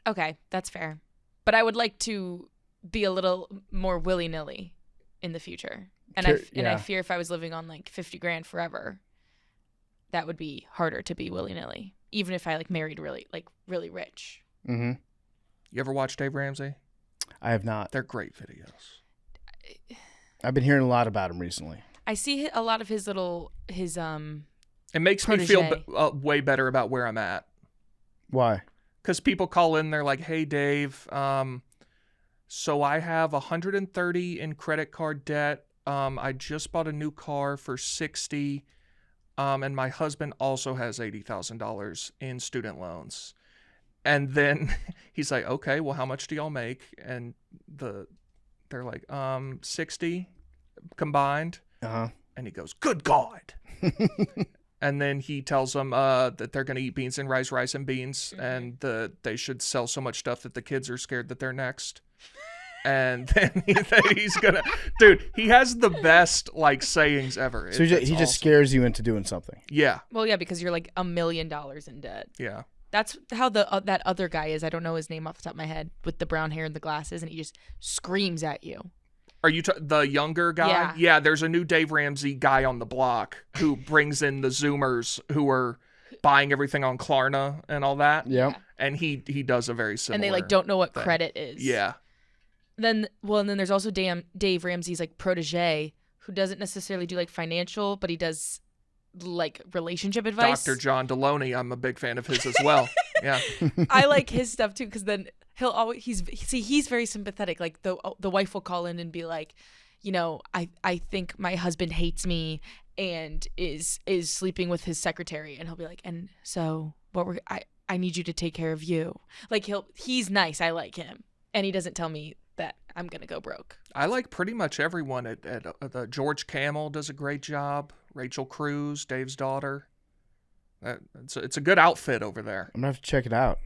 Okay, that's fair. But I would like to be a little more willy-nilly in the future. And I fear if I was living on like $50,000 forever, that would be harder to be willy-nilly. Even if I like married really rich. Mm-hmm. You ever watch Dave Ramsey? I have not. They're great videos. I've been hearing a lot about him recently. I see a lot of his It makes me feel way better about where I'm at. Why? Because people call in, they're like, "Hey, Dave, so I have $130 in credit card debt. I just bought a new car for $60, and my husband also has $80,000 in student loans." And then he's like, "Okay, well, how much do y'all make?" And they're like, 60 combined. Uh-huh. And he goes, "Good God." And then he tells them that they're going to eat beans and rice and beans, and they should sell so much stuff that the kids are scared that they're next. And then he's going to... Dude, he has the best, sayings ever. So he just scares you into doing something. Yeah. Well, yeah, because you're like $1 million in debt. Yeah. That's how that other guy is. I don't know his name off the top of my head, with the brown hair and the glasses, and he just screams at you. Are you the younger guy? Yeah, there's a new Dave Ramsey guy on the block who brings in the Zoomers who are buying everything on Klarna and all that. Yeah. And he does a very similar And they don't know what thing. credit is. Yeah. And then there's also Dave Ramsey's protege, who doesn't necessarily do financial, but he does relationship advice. Dr. John Deloney, I'm a big fan of his as well. Yeah. I like his stuff too, because then he'll always he's very sympathetic. The wife will call in and be like, I think my husband hates me and is sleeping with his secretary, and he'll be like, and so I need you to take care of you. He's nice. I like him, and he doesn't tell me that I'm gonna go broke. I like pretty much everyone at the George Camel does a great job. Rachel Cruz, Dave's daughter. It's a good outfit over there. I'm gonna have to check it out.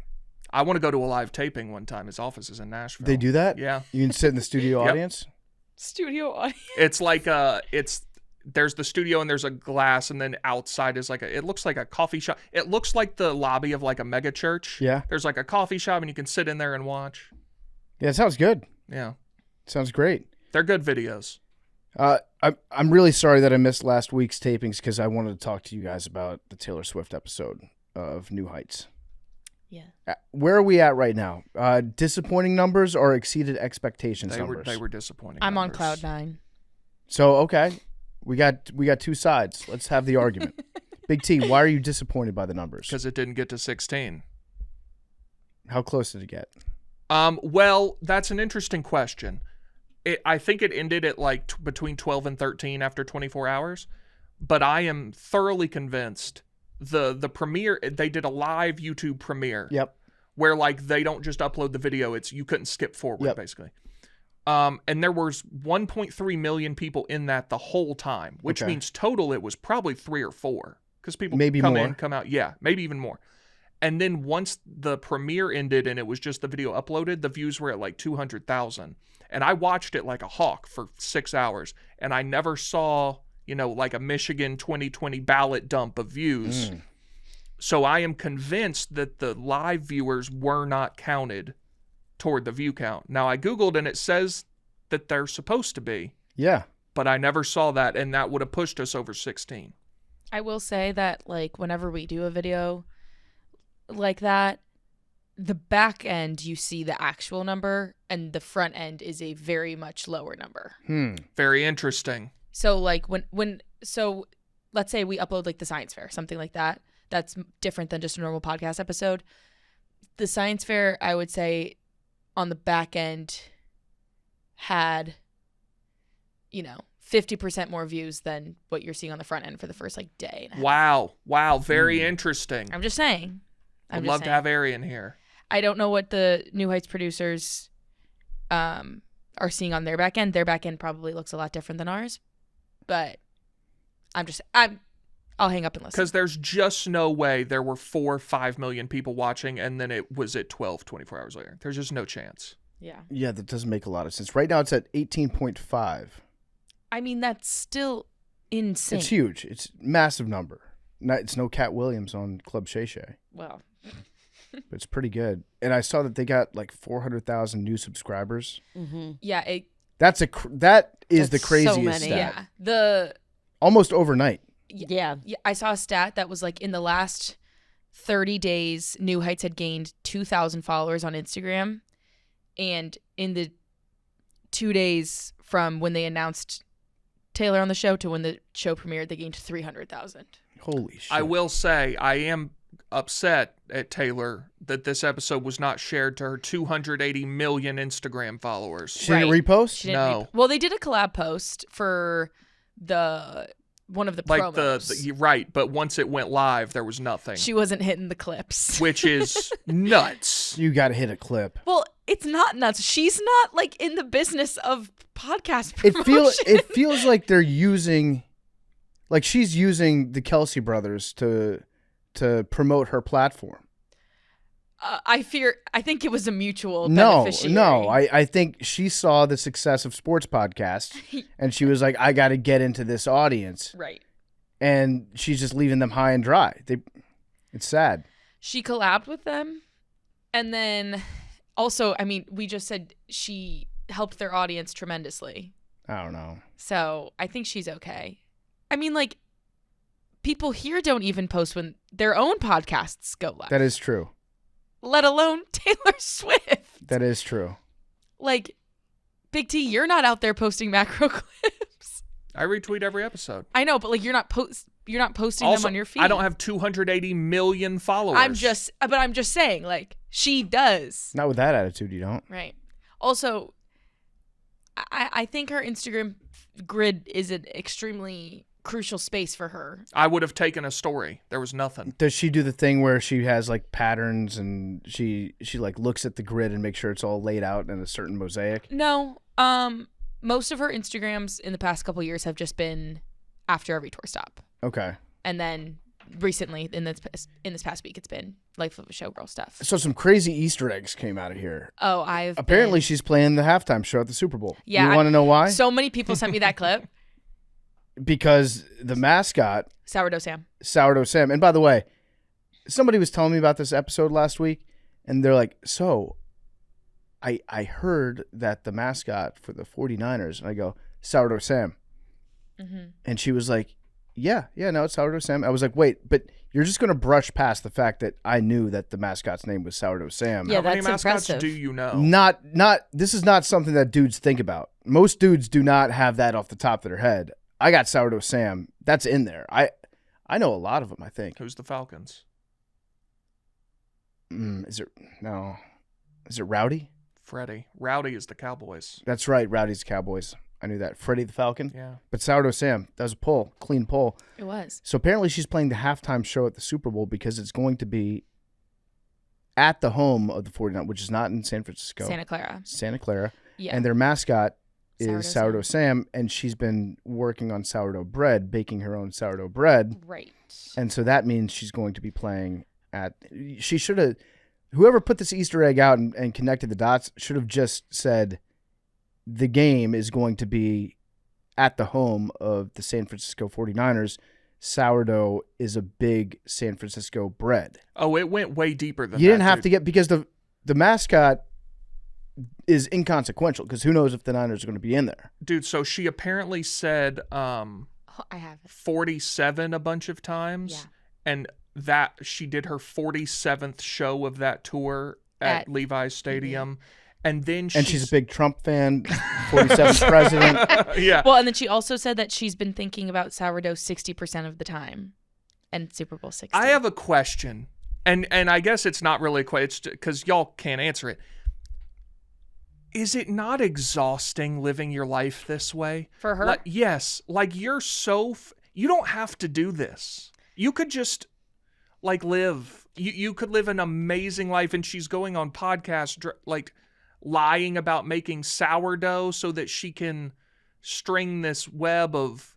I want to go to a live taping one time. His office is in Nashville. They do that? Yeah. You can sit in the studio audience? Studio audience. It's there's the studio and there's a glass, and then outside is it looks like a coffee shop. It looks like the lobby of a mega church. Yeah. There's a coffee shop and you can sit in there and watch. Yeah, it sounds good. Yeah. Sounds great. They're good videos. I'm really sorry that I missed last week's tapings because I wanted to talk to you guys about the Taylor Swift episode of New Heights. Yeah. Where are we at right now? Disappointing numbers or exceeded expectations numbers? They were disappointing. I'm numbers. on cloud 9. So okay, we got two sides. Let's have the argument. Big T, why are you disappointed by the numbers? Because it didn't get to 16. How close did it get? Well, that's an interesting question. I think it ended at between 12 and 13 after 24 hours, but I am thoroughly convinced the premiere, they did a live YouTube premiere. Yep. Where they don't just upload the video, it's you couldn't skip forward basically. And there was 1.3 million people in that the whole time, which means total it was probably 3 or 4 because people maybe come more. in, come out. Yeah, maybe even more. And then once the premiere ended and it was just the video uploaded, the views were at 200,000. And I watched it like a hawk for 6 hours, and I never saw, a Michigan 2020 ballot dump of views. So I am convinced that the live viewers were not counted toward the view count. Now, I Googled, and it says that they're supposed to be. Yeah. But I never saw that, and that would have pushed us over 16. I will say that, whenever we do a video like that, the back end, you see the actual number, and the front end is a very much lower number. Very interesting. So, so let's say we upload, the science fair, something like that. That's different than just a normal podcast episode. The science fair, I would say, on the back end had, 50% more views than what you're seeing on the front end for the first, day. Wow. Very interesting. I'm just saying. I'd love to have Arian here. I don't know what the New Heights producers are seeing on their back end. Their back end probably looks a lot different than ours, but I'll hang up and listen. Because there's just no way there were 4 or 5 million people watching and then it was at 24 hours later. There's just no chance. Yeah. Yeah, that doesn't make a lot of sense. Right now it's at 18.5. I mean, that's still insane. It's huge. It's a massive number. It's no Cat Williams on Club Shay Shay. Well, but it's pretty good. And I saw that they got 400,000 new subscribers. Mm-hmm. Yeah, that is the craziest so many. stat. Yeah, almost overnight. Yeah, I saw a stat that was in the last 30 days, New Heights had gained 2,000 followers on Instagram, and in the 2 days from when they announced Taylor on the show to when the show premiered, they gained 300,000. Holy shit! I will say I am upset at Taylor that this episode was not shared to her 280 million Instagram followers. She didn't repost? She didn't No. Well, they did a collab post for one of the Like promos. right, but once it went live, there was nothing. She wasn't hitting the clips. Which is nuts. You got to hit a clip. Well, it's not nuts. She's not like in the business of podcast promotion. It feels like they're using, like she's using the Kelce brothers to promote her platform. I think it was a mutual beneficiary. No. I think she saw the success of sports podcasts and she was like, I got to get into this audience. Right. And she's just leaving them high and dry. It's sad. She collabed with them. And then also, I mean, we just said she helped their audience tremendously. I don't know. So I think she's okay. I mean, like, people here don't even post when their own podcasts go live. That is true. Let alone Taylor Swift. That is true. Like, Big T, you're not out there posting macro clips. I retweet every episode. I know, but like you're not posting Also, them on your feed. I don't have 280 million followers. I'm just saying, like, she does. Not with that attitude, you don't. Right. Also, I think her Instagram grid is an extremely crucial space for her. I would have taken a story. There was nothing. Does she do the thing where she has like patterns and she like looks at the grid and makes sure it's all laid out in a certain mosaic? No. Most of her Instagrams in the past couple years have just been after every tour stop. Okay. And then recently in this past week it's been Life of a Showgirl stuff. So some crazy Easter eggs came out of here. Oh, Apparently she's playing the halftime show at the Super Bowl. Yeah. You want to know why? So many people sent me that clip. Because the mascot, Sourdough Sam. And by the way, somebody was telling me about this episode last week, and they're like, so I heard that the mascot for the 49ers, and I go, Sourdough Sam. Mm-hmm. And she was like, yeah, no, it's Sourdough Sam. I was like, wait, but you're just going to brush past the fact that I knew that the mascot's name was Sourdough Sam. Yeah, How many that's mascots impressive. do you know? Not. This is not something that dudes think about. Most dudes do not have that off the top of their head. I got Sourdough Sam. That's in there. I know a lot of them, I think. Who's the Falcons? Is it Rowdy? Freddie. Rowdy is the Cowboys. That's right. Rowdy's the Cowboys. I knew that. Freddie the Falcon. Yeah. But Sourdough Sam, that was a pull. Clean pull. It was. So apparently she's playing the halftime show at the Super Bowl because it's going to be at the home of the 49ers, which is not in San Francisco. Santa Clara. Yeah. And their mascot is Sourdough Sam, and she's been working on sourdough bread, baking her own sourdough bread. Right. And so that means she's going to be playing she should have, whoever put this Easter egg out and connected the dots should have just said the game is going to be at the home of the San Francisco 49ers. Sourdough is a big San Francisco bread. Oh, it went way deeper than that. You didn't have to get, because the mascot is inconsequential, because who knows if the Niners are going to be in there. Dude, so she apparently said I have it. 47 a bunch of times. Yeah. And that she did her 47th show of that tour at Levi's Stadium. Mm-hmm. And then she's a big Trump fan, 47th president. Yeah. Well, and then she also said that she's been thinking about sourdough 60% of the time, and Super Bowl 60. I have a question, and I guess it's not really quite, it's because y'all can't answer it. Is it not exhausting living your life this way? For her? Yes. Like, you're you don't have to do this. You could just, like, live. You could live an amazing life, and she's going on podcasts, like, lying about making sourdough so that she can string this web of,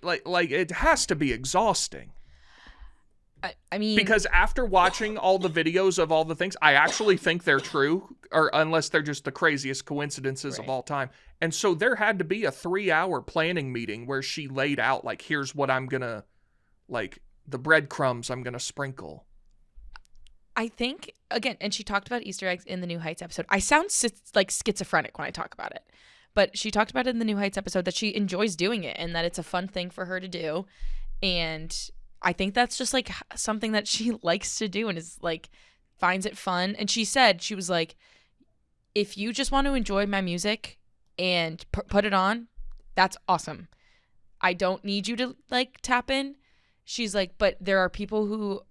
like it has to be exhausting. I mean, because after watching all the videos of all the things, I actually think they're true, or unless they're just the craziest coincidences of all time. And so there had to be a 3-hour planning meeting where she laid out, like, here's what I'm gonna, like, the breadcrumbs I'm gonna sprinkle. I think, again, and she talked about Easter eggs in the New Heights episode. I sound like schizophrenic when I talk about it, but she talked about it in the New Heights episode that she enjoys doing it and that it's a fun thing for her to do. And I think that's just like something that she likes to do and is like, finds it fun. And she said, she was like, if you just want to enjoy my music and put it on, that's awesome. I don't need you to like tap in. She's like, but there are people who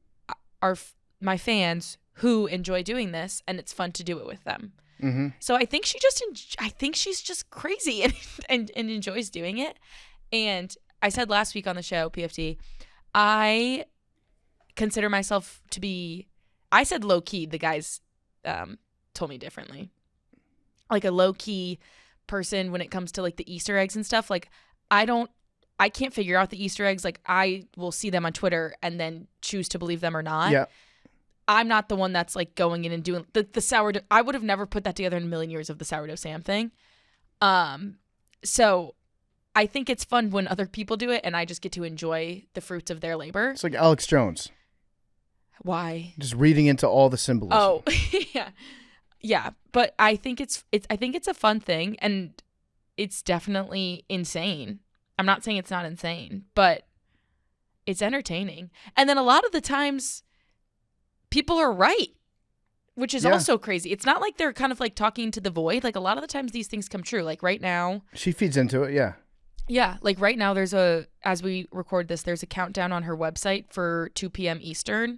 are my fans who enjoy doing this, and it's fun to do it with them. Mm-hmm. So I think I think she's just crazy and enjoys doing it. And I said last week on the show, PFT, I consider myself to be, I said low key. The guys told me differently. Like a low key person when it comes to like the Easter eggs and stuff. Like I can't figure out the Easter eggs. Like I will see them on Twitter and then choose to believe them or not. Yeah. I'm not the one that's like going in and doing the sourdough. I would have never put that together in a million years of the sourdough Sam thing. So I think it's fun when other people do it and I just get to enjoy the fruits of their labor. It's like Alex Jones. Why? Just reading into all the symbolism. Oh, yeah. Yeah, but I think it's a fun thing and it's definitely insane. I'm not saying it's not insane, but it's entertaining. And then a lot of the times people are right, which is also crazy. It's not like they're kind of like talking to the void. Like a lot of the times these things come true. Like right now. She feeds into it, yeah. Yeah, like right now as we record this, there's a countdown on her website for 2 p.m. Eastern,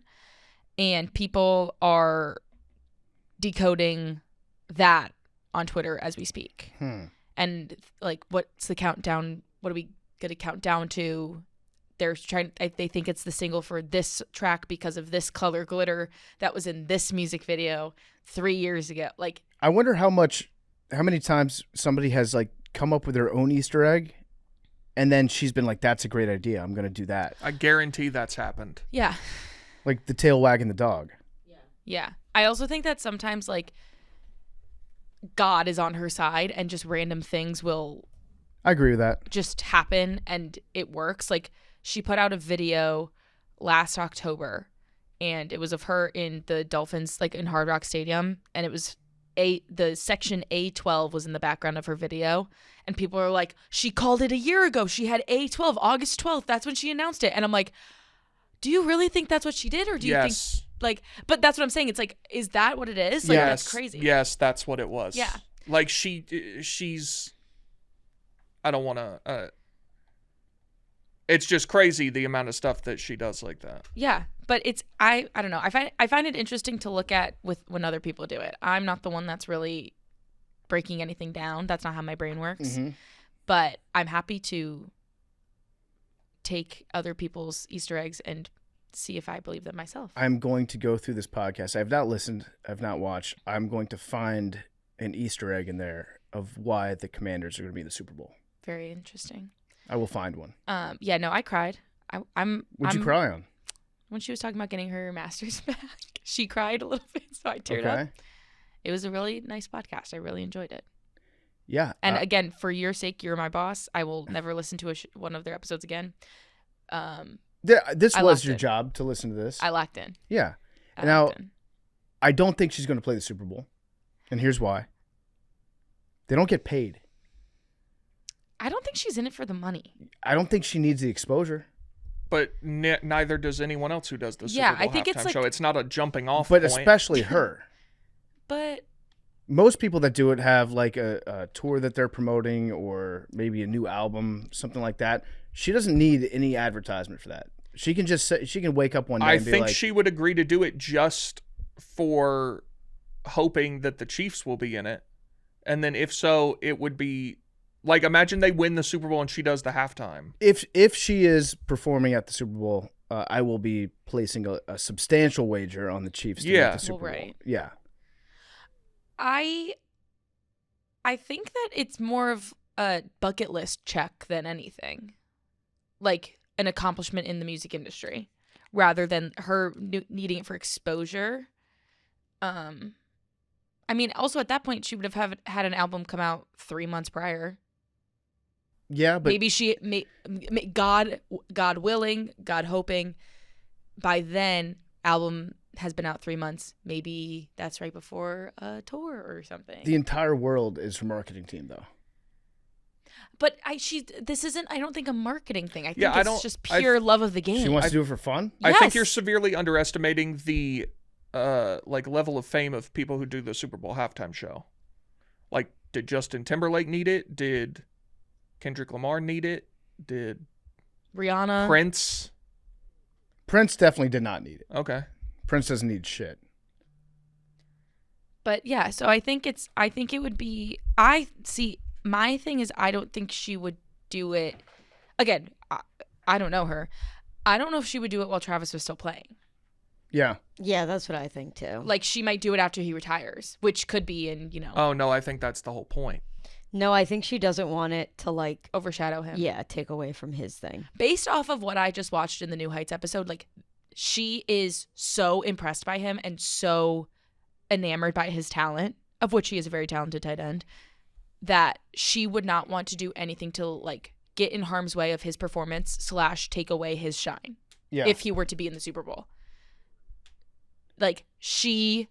and people are decoding that on Twitter as we speak. And like, what's the countdown? What are we going to count down to? They think it's the single for this track because of this color glitter that was in this music video 3 years ago. Like, I wonder how many times somebody has like come up with their own Easter egg and then she's been like, that's a great idea. I'm going to do that. I guarantee that's happened. Yeah. Like the tail wagging the dog. Yeah. I also think that sometimes like God is on her side and just random things will I agree with that. Just happen and it works. Like she put out a video last October and it was of her in the Dolphins, like in Hard Rock Stadium. And it was the section A12 was in the background of her video. And people are like, she called it a year ago. She had A12, August 12th. That's when she announced it. And I'm like, do you really think that's what she did? Or do you think like, but that's what I'm saying. It's like, is that what it is? Like, that's crazy. Yes, that's what it was. Yeah. Like she's, I don't want to, it's just crazy the amount of stuff that she does like that. Yeah, but it's I don't know. I find it interesting to look at when other people do it. I'm not the one that's really breaking anything down. That's not how my brain works. Mm-hmm. But I'm happy to take other people's Easter eggs and see if I believe them myself. I'm going to go through this podcast. I've not listened. I've not watched. I'm going to find an Easter egg in there of why the Commanders are going to be in the Super Bowl. Very interesting. I will find one. Yeah, no, I cried. What'd you cry on? When she was talking about getting her master's back, she cried a little bit, so I teared up. It was a really nice podcast. I really enjoyed it. Yeah. And again, for your sake, you're my boss. I will never listen to one of their episodes again. This was your job to listen to this. I locked in. Yeah. Now, I don't think she's going to play the Super Bowl. And here's why. They don't get paid. I don't think she's in it for the money. I don't think she needs the exposure. But neither does anyone else who does the Super Bowl I think it's halftime like, show. It's not a jumping off but point. Especially her. But most people that do it have like a tour that they're promoting or maybe a new album, something like that. She doesn't need any advertisement for that. She can just she can wake up one day and be like, I think she would agree to do it just for hoping that the Chiefs will be in it. And then if so, it would be like, imagine they win the Super Bowl and she does the halftime. If she is performing at the Super Bowl, I will be placing a substantial wager on the Chiefs to make the Super Bowl. Right. Yeah. I think that it's more of a bucket list check than anything. Like an accomplishment in the music industry rather than her needing it for exposure. I mean, also at that point, she would have had an album come out 3 months prior. Yeah, but maybe she, God willing, God hoping, by then album has been out 3 months. Maybe that's right before a tour or something. The entire world is her marketing team, though. But this isn't, I don't think, a marketing thing. I think it's just pure love of the game. She wants to do it for fun? I think you're severely underestimating the like level of fame of people who do the Super Bowl halftime show. Like, did Justin Timberlake need it? Did Kendrick Lamar need it? Did Rihanna? Prince definitely did not need it. Okay. Prince doesn't need shit. But yeah, so I think it would be, my thing is I don't think she would do it. Again, I don't know her. I don't know if she would do it while Travis was still playing. Yeah. Yeah, that's what I think too. Like, she might do it after he retires, which could be in, Oh, no, I think that's the whole point. No, I think she doesn't want it to, like, overshadow him. Yeah, take away from his thing. Based off of what I just watched in the New Heights episode, like, she is so impressed by him and so enamored by his talent, of which he is a very talented tight end, that she would not want to do anything to, like, get in harm's way of his performance / take away his shine. Yeah. If he were to be in the Super Bowl. Like, she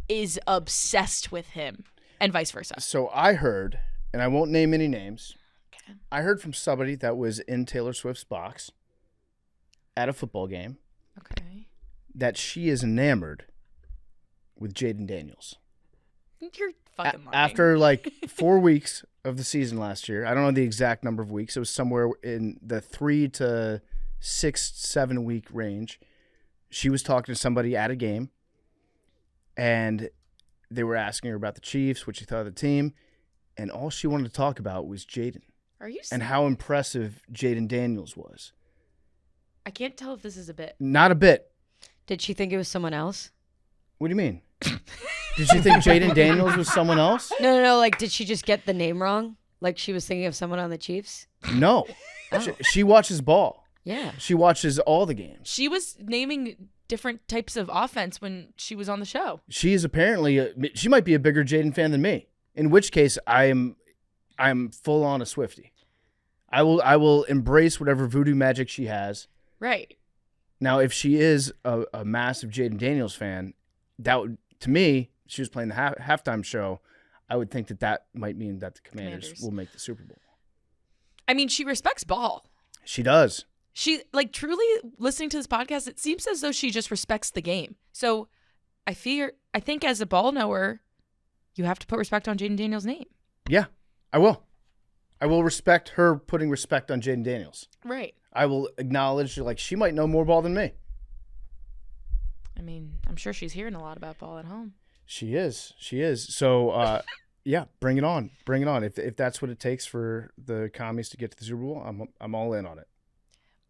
is obsessed with him and vice versa. So I heard, and I won't name any names, Okay. I heard from somebody that was in Taylor Swift's box at a football game Okay. that she is enamored with Jaden Daniels. You're fucking lying. After like 4 weeks of the season last year, I don't know the exact number of weeks. It was somewhere in the 3 to 6, 7 week range. She was talking to somebody at a game, and they were asking her about the Chiefs, what she thought of the team, and all she wanted to talk about was Jaden. Are you and how impressive Jaden Daniels was. I can't tell if this is a bit. Not a bit. Did she think it was someone else? What do you mean? Did she think Jaden Daniels was someone else? No. Like, did she just get the name wrong? Like, she was thinking of someone on the Chiefs? No. Oh. She watches ball. Yeah. She watches all the games. She was naming different types of offense when she was on the show. She is apparently she might be a bigger Jaden fan than me. In which case, I'm full on a Swiftie. I will embrace whatever voodoo magic she has. Right. Now, if she is a massive Jaden Daniels fan, that would, to me, she was playing the halftime show. I would think that might mean that the Commanders will make the Super Bowl. I mean, she respects ball. She does. She, like, truly listening to this podcast, it seems as though she just respects the game. So I think as a ball knower, you have to put respect on Jaden Daniels' name. Yeah, I will. I will respect her putting respect on Jaden Daniels. Right. I will acknowledge, like, she might know more ball than me. I mean, I'm sure she's hearing a lot about ball at home. She is. So, yeah, bring it on. Bring it on. If that's what it takes for the Commies to get to the Super Bowl, I'm all in on it.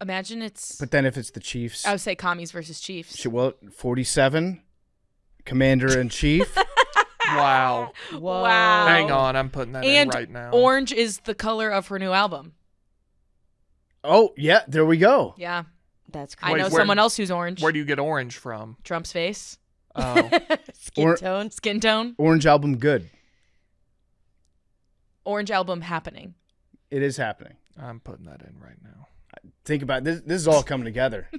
Imagine it's... But then if it's the Chiefs... I would say Commies versus Chiefs. 47, Commander-in-Chief. Wow. Whoa. Wow. Hang on, I'm putting that in right now. Orange is the color of her new album. Oh, yeah, there we go. Yeah. That's I crazy. know someone else who's orange. Where do you get orange from? Trump's face. Oh. Skin tone. Orange album good. Orange album happening. It is happening. I'm putting that in right now. Think about this. This is all coming together.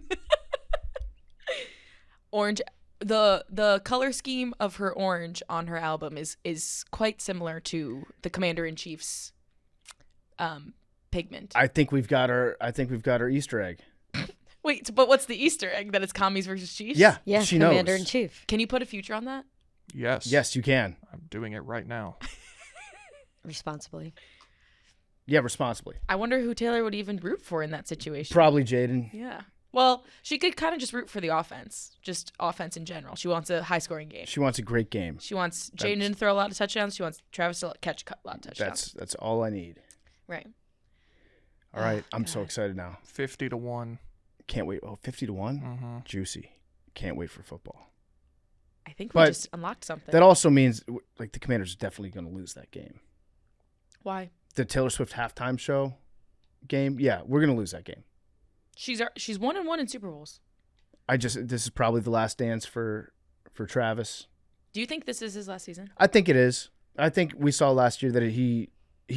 Orange. The color scheme of her orange on her album is quite similar to the Commander-in-Chief's pigment. I think we've got our Easter egg. Wait, but what's the Easter egg? That it's Commies versus Chiefs? Yeah, Yeah, she knows. Commander-in-Chief. Can you put a future on that? Yes. Yes, you can. I'm doing it right now. Responsibly. Yeah, responsibly. I wonder who Taylor would even root for in that situation. Probably Jaden. Yeah. Well, she could kind of just root for the offense, just offense in general. She wants a high-scoring game. She wants a great game. She wants Jaden to throw a lot of touchdowns. She wants Travis to catch a lot of touchdowns. That's all I need. Right. All right, I'm so excited now. 50-1. Can't wait. Oh, 50-1? Mm-hmm. Juicy. Can't wait for football. I think we just unlocked something. That also means, like, the Commanders are definitely going to lose that game. Why? The Taylor Swift halftime show game, yeah, we're going to lose that game. She's 1-1 in Super Bowls. This is probably the last dance for Travis. Do you think this is his last season? I think it is. I think we saw last year that he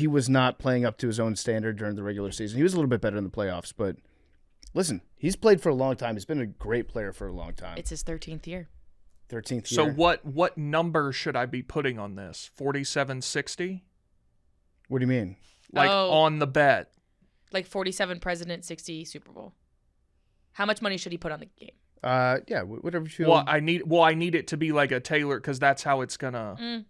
was not playing up to his own standard during the regular season. He was a little bit better in the playoffs, but listen, he's played for a long time. He's been a great player for a long time. It's his 13th year. 13th So year. what number should I be putting on this? 47-60? What do you mean? Like on the bet. Like 47 President, 60 Super Bowl. How much money should he put on the game? Yeah, whatever you feel. Well, I need it to be like a Taylor because that's how it's gonna.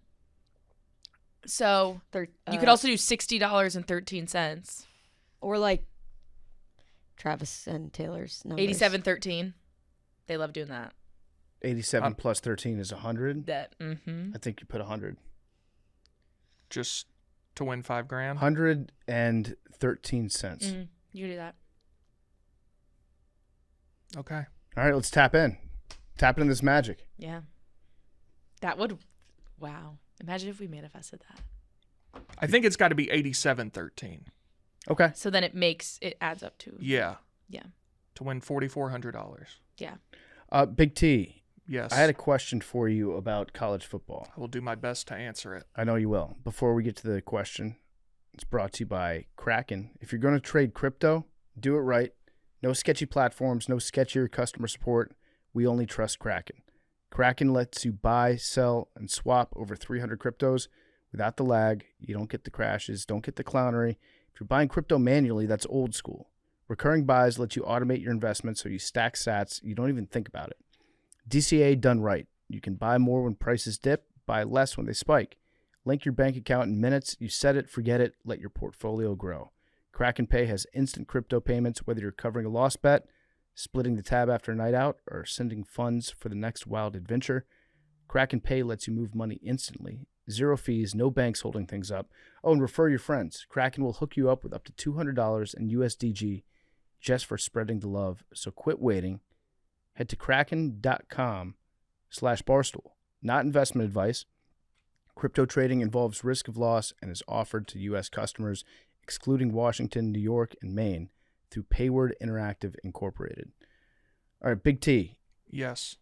So you could also do $60.13. Or like Travis and Taylor's numbers. 87-13. They love doing that. 87 plus 13 is 100. That. Mm-hmm. I think you put 100. Just to win $5,000. 113 cents. Mm-hmm. You do that. Okay. All right, let's tap in. Tap into this magic. Yeah. That would. Wow. Imagine if we manifested that. I think it's got to be 87-13. Okay. So then it adds up to. Yeah. Yeah. To win $4,400. Yeah. Big T. Yes. I had a question for you about college football. I will do my best to answer it. I know you will. Before we get to the question, it's brought to you by Kraken. If you're going to trade crypto, do it right. No sketchy platforms, no sketchier customer support. We only trust Kraken. Kraken lets you buy, sell, and swap over 300 cryptos without the lag. You don't get the crashes, don't get the clownery. If you're buying crypto manually, that's old school. Recurring buys let you automate your investments so you stack sats. You don't even think about it. DCA done right. You can buy more when prices dip, buy less when they spike. Link your bank account in minutes. You set it, forget it, let your portfolio grow. Kraken Pay has instant crypto payments, whether you're covering a lost bet, splitting the tab after a night out, or sending funds for the next wild adventure. Kraken Pay lets you move money instantly. Zero fees, no banks holding things up. Oh, and refer your friends. Kraken will hook you up with up to $200 in USDG just for spreading the love. So quit waiting. Head to kraken.com/barstool. Not investment advice. Crypto trading involves risk of loss and is offered to U.S. customers, excluding Washington, New York, and Maine, through Payward Interactive Incorporated. All right, Big T. Yes.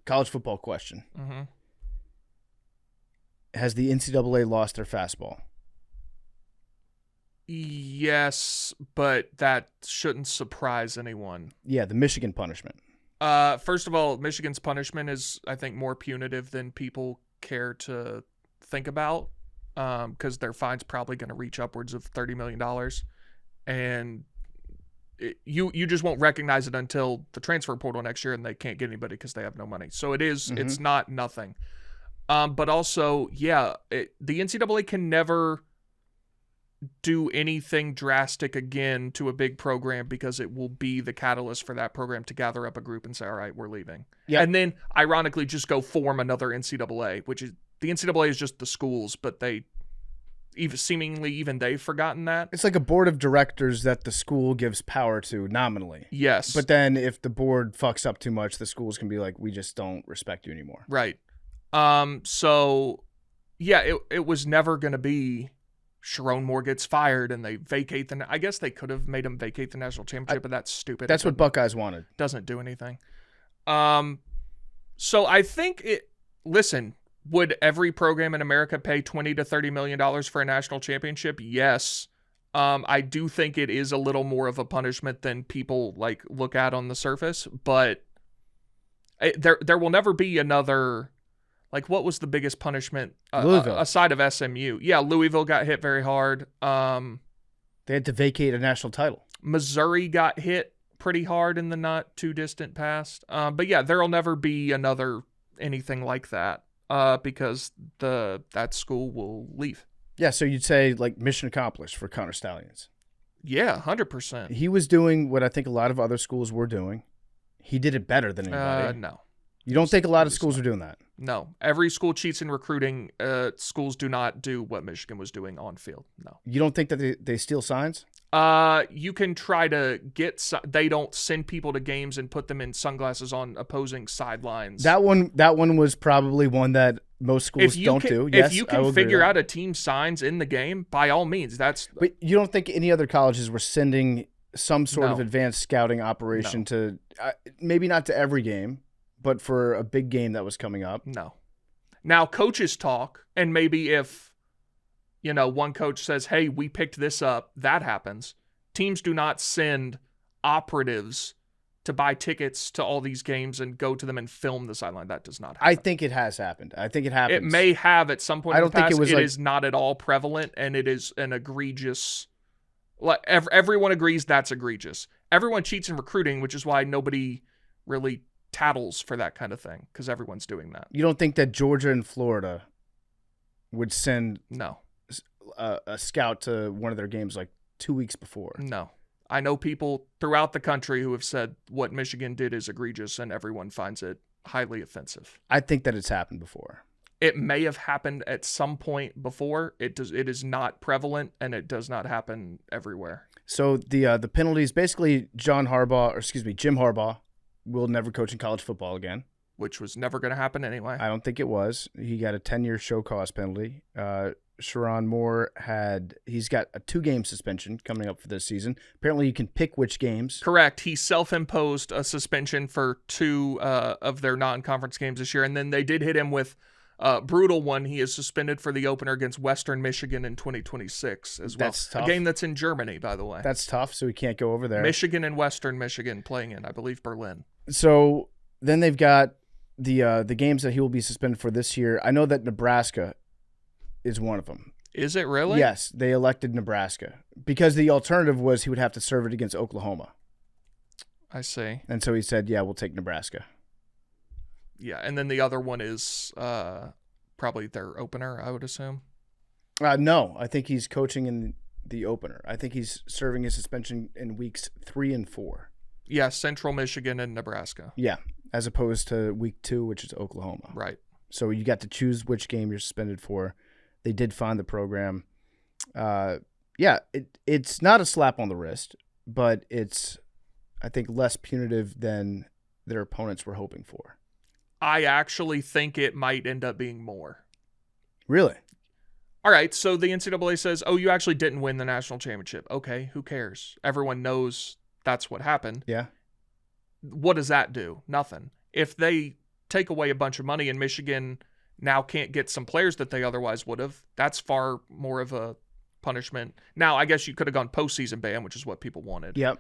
College football question. Mm-hmm. Has the NCAA lost their fastball? Yes, but that shouldn't surprise anyone. Yeah, the Michigan punishment. First of all, Michigan's punishment is, I think, more punitive than people care to think about, because their fine's probably going to reach upwards of $30 million. And you just won't recognize it until the transfer portal next year, and they can't get anybody because they have no money. So it's not nothing. But also, yeah, the NCAA can never do anything drastic again to a big program because it will be the catalyst for that program to gather up a group and say, all right, we're leaving. Yep. And then, ironically, just go form another NCAA, which is, the NCAA is just the schools, but they've forgotten that. It's like a board of directors that the school gives power to nominally. Yes. But then if the board fucks up too much, the schools can be like, we just don't respect you anymore. Right. So, yeah, it was never going to be Sharon Moore gets fired and they vacate I guess they could have made him vacate the national championship, but that's stupid. That's what Buckeyes wanted. Doesn't do anything. So I think listen, would every program in America pay $20 to $30 million for a national championship? Yes. I do think it is a little more of a punishment than people look at on the surface, but there will never be another. What was the biggest punishment aside of SMU? Yeah, Louisville got hit very hard. They had to vacate a national title. Missouri got hit pretty hard in the not too distant past. But yeah, there'll never be another anything like that because that school will leave. Yeah, so you'd say mission accomplished for Connor Stallions. Yeah, 100%. He was doing what I think a lot of other schools were doing. He did it better than anybody. No. You don't think a lot of schools are doing that? No. Every school cheats in recruiting. Schools do not do what Michigan was doing on field. No. You don't think that they steal signs? You can try to get. They don't send people to games and put them in sunglasses on opposing sidelines. That one was probably one that most schools don't do. Yes, if you can figure out a team's signs in the game, by all means, that's. But you don't think any other colleges were sending some sort of advanced scouting operation to maybe not to every game, but for a big game that was coming up? No. Now, coaches talk, and maybe if, one coach says, hey, we picked this up, that happens. Teams do not send operatives to buy tickets to all these games and go to them and film the sideline. That does not happen. I think it has happened. I think it happens. It may have at some point I don't think it was It is not at all prevalent, and it is an egregious. Everyone agrees that's egregious. Everyone cheats in recruiting, which is why nobody really tattles for that kind of thing, because everyone's doing that. You don't think that Georgia and Florida would send a scout to one of their games 2 weeks before? No. I know people throughout the country who have said what Michigan did is egregious, and everyone finds it highly offensive. I think that it's happened before. It may have happened at some point before. It is not prevalent, and it does not happen everywhere. So the penalties, basically, Jim Harbaugh will never coach in college football again. Which was never going to happen anyway. I don't think it was. He got a 10-year show cause penalty. Sharon Moore he's got a 2-game suspension coming up for this season. Apparently you can pick which games. Correct. He self-imposed a suspension for 2 of their non-conference games this year, and then they did hit him with a brutal one. He is suspended for the opener against Western Michigan in 2026 as well. That's tough. A game that's in Germany, by the way. That's tough, so he can't go over there. Michigan and Western Michigan playing in, I believe, Berlin. So then they've got the games that he will be suspended for this year. I know that Nebraska is one of them. Is it really? Yes, they elected Nebraska because the alternative was he would have to serve it against Oklahoma. I see. And so he said, yeah, we'll take Nebraska. Yeah, and then the other one is probably their opener, I would assume. No, I think he's coaching in the opener. I think he's serving his suspension in weeks 3 and 4. Yeah, Central Michigan and Nebraska. Yeah, as opposed to week 2, which is Oklahoma. Right. So you got to choose which game you're suspended for. They did find the program. It's not a slap on the wrist, but it's, I think, less punitive than their opponents were hoping for. I actually think it might end up being more. Really? All right, so the NCAA says, oh, you actually didn't win the national championship. Okay, who cares? Everyone knows that's what happened. Yeah. What does that do? Nothing. If they take away a bunch of money and Michigan now can't get some players that they otherwise would have, that's far more of a punishment. Now, I guess you could have gone postseason ban, which is what people wanted. Yep.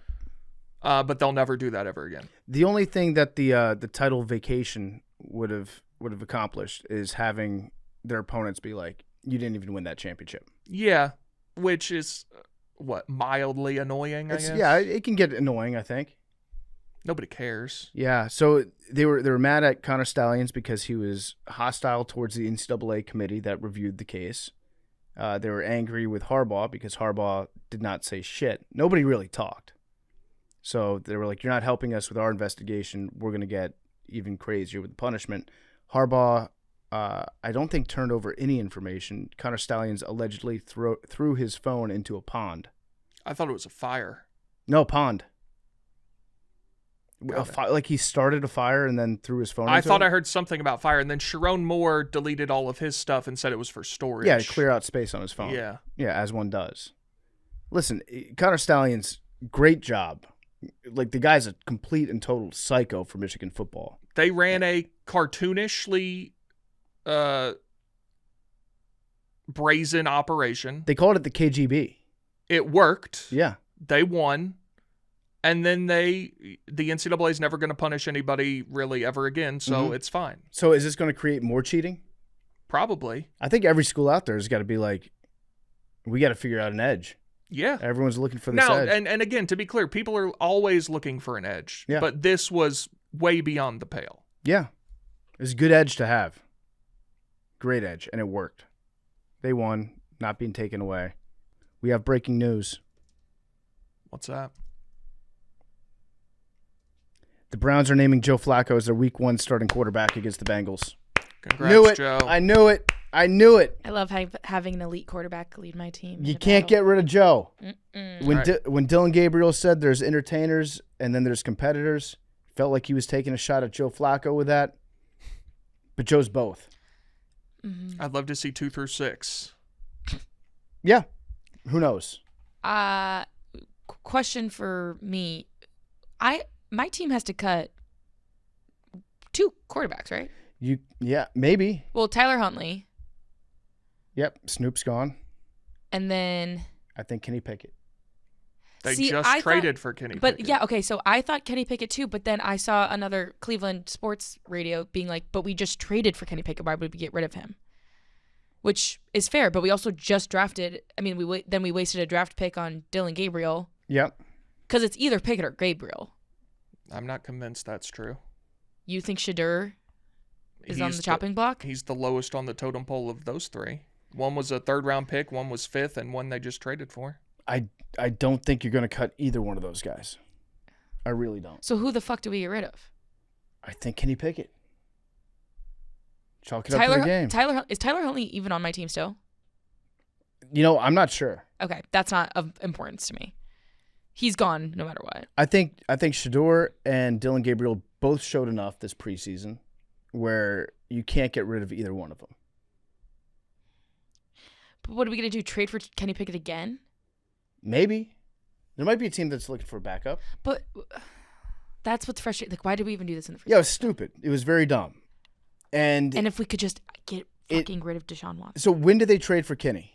But they'll never do that ever again. The only thing that the title vacation would have accomplished is having their opponents be like, you didn't even win that championship. Yeah, which is mildly annoying, I guess. Yeah, it can get annoying, I think. Nobody cares. Yeah, so they were mad at Connor Stallions because he was hostile towards the NCAA committee that reviewed the case. They were angry with Harbaugh because Harbaugh did not say shit. Nobody really talked. So they were like, you're not helping us with our investigation. We're going to get even crazier with the punishment. Harbaugh, I don't think, turned over any information. Connor Stallions allegedly threw his phone into a pond. I thought it was a fire. No, pond. Like he started a fire and then threw his phone into it? I thought I heard something about fire, and then Sharon Moore deleted all of his stuff and said it was for storage. Yeah, to clear out space on his phone. Yeah. Yeah, as one does. Listen, Connor Stallions, great job. Like, the guy's a complete and total psycho for Michigan football. They ran a cartoonishly brazen operation. They called it the KGB. It worked. Yeah. They won. And then the NCAA is never going to punish anybody really ever again, so it's fine. So is this going to create more cheating? Probably. I think every school out there has got to be like, we got to figure out an edge. Yeah. Everyone's looking for this edge. And again, to be clear, people are always looking for an edge. Yeah. But this was way beyond the pale. Yeah. It's a good edge to have. Great edge, and it worked. They won, not being taken away. We have breaking news. What's that? The Browns are naming Joe Flacco as their Week 1 starting quarterback against the Bengals. Congrats, knew it. Joe. I knew it. I knew it. I love having an elite quarterback lead my team. You can't get rid of Joe. When Right. when Dylan Gabriel said there's entertainers and then there's competitors, felt like he was taking a shot at Joe Flacco with that. But Joe's both. I'd love to see 2 through 6. Yeah. Who knows? Question for me. My team has to cut 2 quarterbacks, right? Yeah, maybe. Well, Tyler Huntley. Yep, Snoop's gone. And then I think Kenny Pickett. They See, just I traded thought- for Kenny But Pickett. yeah, okay, so I thought Kenny Pickett too, but then I saw another Cleveland sports radio being like, but we just traded for Kenny Pickett, why would we get rid of him? Which is fair, but we also just drafted, we wasted a draft pick on Dylan Gabriel, Yep. because it's either Pickett or Gabriel. I'm not convinced that's true. You think Shadur is on He's the chopping block? He's the lowest on the totem pole of those 3. One was a 3rd-round pick, one was 5th, and one they just traded for. I don't think you're going to cut either one of those guys. I really don't. So who the fuck do we get rid of? I think Kenny Pickett. Chalk it up to the game. Is Tyler Huntley even on my team still? I'm not sure. Okay, that's not of importance to me. He's gone no matter what. I think Shedeur and Dylan Gabriel both showed enough this preseason where you can't get rid of either one of them. But what are we going to do? Trade for Kenny Pickett again? Maybe. There might be a team that's looking for a backup. But that's what's frustrating. Like, why did we even do this in the first place? It was stupid. It was very dumb. And if we could just get fucking rid of Deshaun Watson. So when did they trade for Kenny?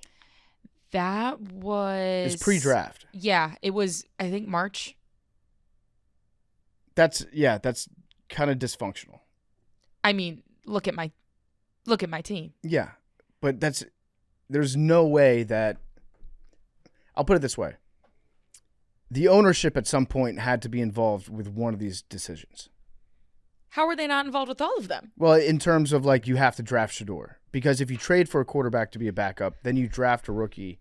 That was... It's pre-draft. Yeah, it was, I think, March. That's kind of dysfunctional. I mean, look at my team. Yeah, but there's no way that... I'll put it this way. The ownership at some point had to be involved with one of these decisions. How are they not involved with all of them? Well, in terms of you have to draft Shedeur. Because if you trade for a quarterback to be a backup, then you draft a rookie.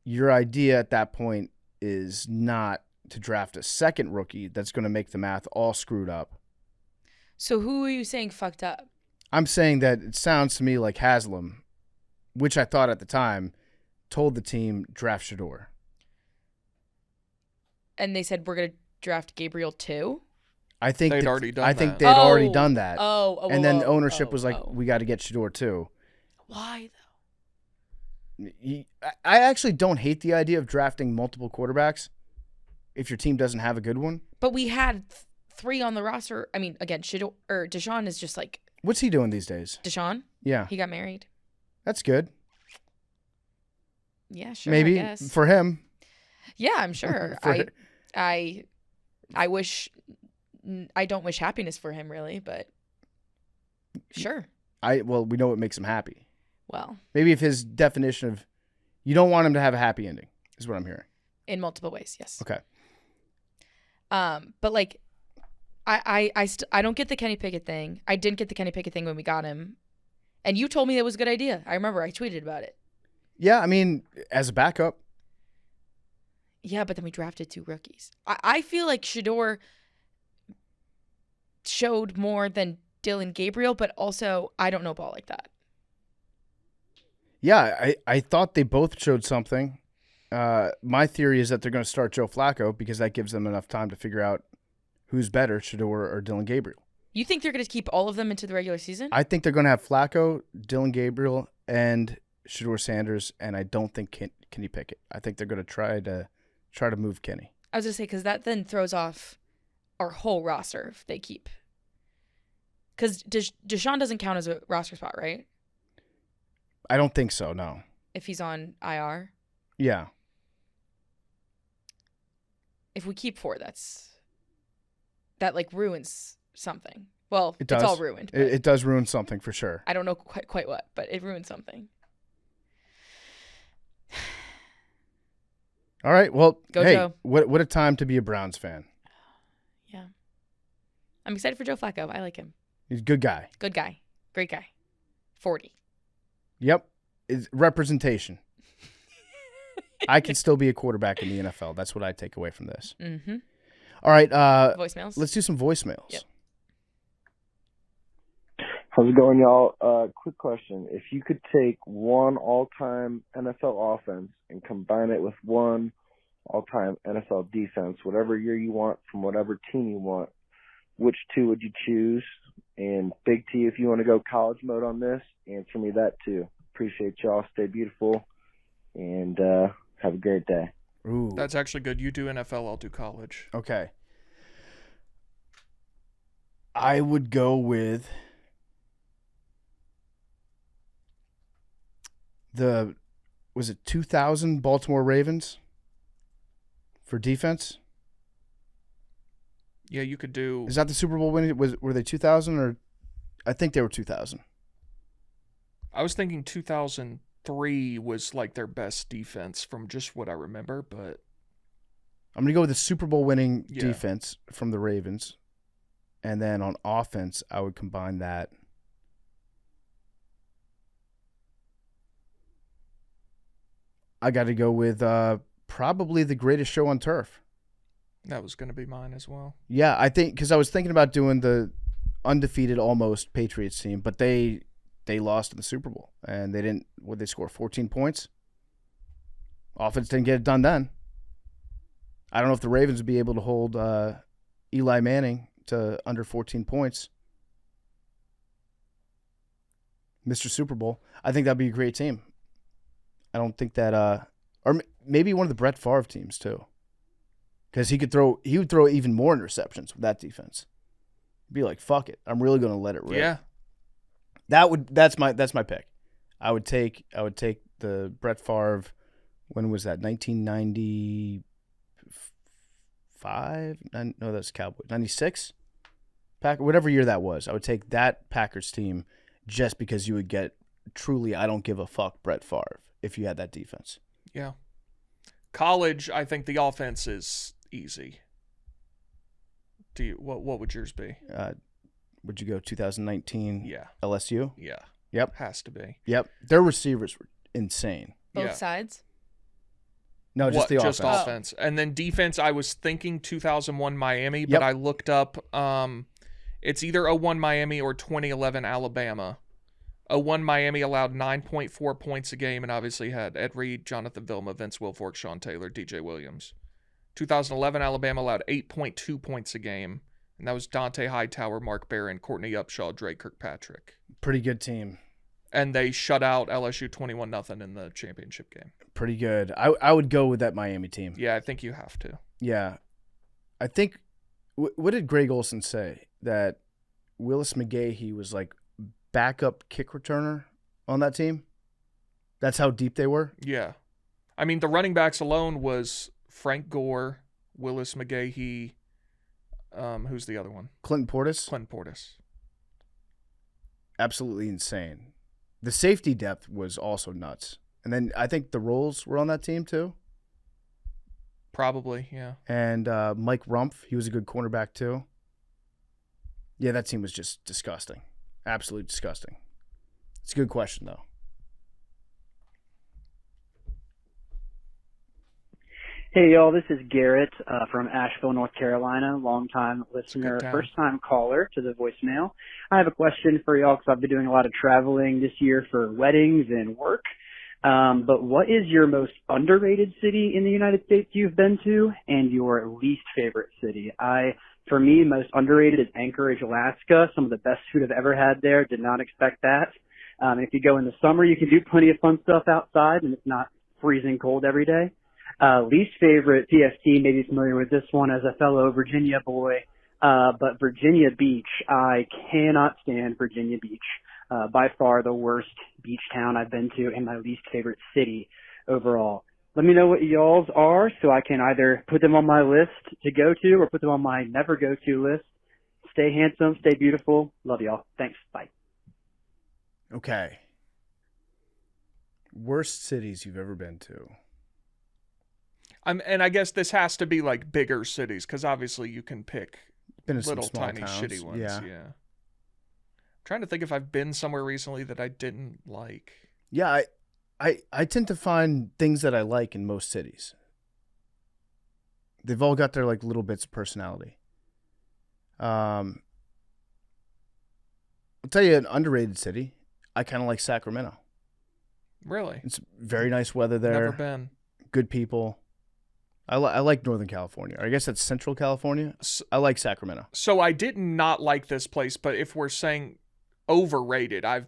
Your idea at that point is not to draft a second rookie that's going to make the math all screwed up. So who are you saying fucked up? I'm saying that it sounds to me like Haslam, which I thought at the time, told the team draft Shedeur. And they said we're going to draft Gabriel too? I think they'd already done that. they'd already done that. And then ownership was like, we got to get Shedeur too. Why though? I actually don't hate the idea of drafting multiple quarterbacks if your team doesn't have a good one. But we had 3 on the roster. I mean, again, Deshaun is just like... What's he doing these days? Deshaun? Yeah. He got married. That's good. Yeah, sure. Maybe I guess. For him. Yeah, I'm sure. I wish... I don't wish happiness for him, really, but sure. Well, we know what makes him happy. Well, maybe if his definition of you don't want him to have a happy ending is what I'm hearing. In multiple ways, yes. Okay. But like, I don't get the Kenny Pickett thing. I didn't get the Kenny Pickett thing when we got him, and you told me it was a good idea. I remember I tweeted about it. Yeah, I mean, as a backup. Yeah, but then we drafted 2 rookies. I feel like Shedeur showed more than Dylan Gabriel, but also I don't know ball like that. Yeah, I thought they both showed something. My theory is that they're going to start Joe Flacco because that gives them enough time to figure out who's better, Shedeur or Dylan Gabriel. You think they're going to keep all of them into the regular season? I think they're going to have Flacco, Dylan Gabriel, and Shedeur Sanders, and I don't think Kenny Pickett. I think they're going to try to move Kenny. I was going to say, because that then throws off our whole roster if they keep. Because Deshaun doesn't count as a roster spot, right? I don't think so, no. If he's on IR? Yeah. If we keep 4, that like ruins something. Well, it's all ruined. It does ruin something for sure. I don't know quite what, but it ruins something. All right, well, Go Joe. What a time to be a Browns fan. Yeah. I'm excited for Joe Flacco. I like him. He's a good guy. Good guy. Great guy. 40. Yep. It's representation. I can still be a quarterback in the NFL. That's what I take away from this. Mm-hmm. All right. Voicemails? Let's do some voicemails. Yep. How's it going, y'all? Quick question. If you could take one all-time NFL offense and combine it with one all-time NFL defense, whatever year you want from whatever team you want, which 2 would you choose? And Big T, if you want to go college mode on this, answer me that too. Appreciate y'all. Stay beautiful. And have a great day. Ooh. That's actually good. You do NFL, I'll do college. Okay. I would go with was it 2000 Baltimore Ravens for defense? Yeah, you could do. Is that the Super Bowl winning? Were they 2000 or? I think they were 2000. I was thinking 2003 was like their best defense from just what I remember, but I'm gonna go with the Super Bowl winning defense from the Ravens, and then on offense, I would combine that. I got to go with probably the greatest show on turf. That was going to be mine as well. Yeah, I think because I was thinking about doing the undefeated almost Patriots team, but they lost in the Super Bowl and they didn't. What they score 14 points. Offense didn't get it done then. I don't know if the Ravens would be able to hold Eli Manning to under 14 points. Mr. Super Bowl. I think that'd be a great team. I don't think that or maybe one of the Brett Favre teams too. Because he would throw even more interceptions with that defense. Be like, fuck it. I'm really gonna let it rip. Yeah. That's my pick. I would take the Brett Favre, when was that? 1995? No, that's Cowboys. 96? Whatever year that was. I would take that Packers team just because you would get truly I don't give a fuck Brett Favre if you had that defense. Yeah. College, I think the offense is easy. What would yours be? Would you go 2019? Yeah. LSU? Yeah. Yep. Has to be. Yep. Their receivers were insane. Both sides? No, just the offense. Just offense. And then defense, I was thinking 2001 Miami, but I looked up it's either 01 Miami or 2011 Alabama. 01 Miami allowed 9.4 points a game and obviously had Ed Reed, Jonathan Vilma, Vince Wilfork, Sean Taylor, DJ Williams. 2011 Alabama allowed 8.2 points a game, and that was Dante Hightower, Mark Barron, Courtney Upshaw, Drake Kirkpatrick. Pretty good team. And they shut out LSU 21-0 in the championship game. Pretty good. I would go with that Miami team. Yeah, I think you have to. Yeah. I think, what did Greg Olson say? That Willis McGahee was like backup kick returner on that team? That's how deep they were? Yeah. I mean, the running backs alone was Frank Gore, Willis McGahee, who's the other one? Clinton Portis? Clinton Portis. Absolutely insane. The safety depth was also nuts. And then I think the Rolls were on that team too. Probably, yeah. And Mike Rumpf, he was a good cornerback too. Yeah, that team was just disgusting. Absolutely disgusting. It's a good question, though. Hey, y'all, this is Garrett from Asheville, North Carolina, longtime listener, first-time caller to the voicemail. I have a question for y'all because I've been doing a lot of traveling this year for weddings and work. But what is your most underrated city in the United States you've been to and your least favorite city? For me, most underrated is Anchorage, Alaska. Some of the best food I've ever had there. Did not expect that. If you go in the summer, you can do plenty of fun stuff outside, and it's not freezing cold every day. Least favorite, PFT, maybe familiar with this one as a fellow Virginia boy, but Virginia Beach. I cannot stand Virginia Beach. By far the worst beach town I've been to and my least favorite city overall. Let me know what y'all's are so I can either put them on my list to go to or put them on my never go to list. Stay handsome, stay beautiful. Love y'all. Thanks. Bye. Okay. Worst cities you've ever been to. And I guess this has to be like bigger cities because obviously you can pick little tiny towns. Shitty ones. Yeah. I'm trying to think if I've been somewhere recently that I didn't like. Yeah, I tend to find things that I like in most cities. They've all got their like little bits of personality. I'll tell you an underrated city. I kind of like Sacramento. Really? It's very nice weather there. Never been. Good people. I like Northern California. I guess that's Central California. I like Sacramento. So I did not like this place, but if we're saying overrated, I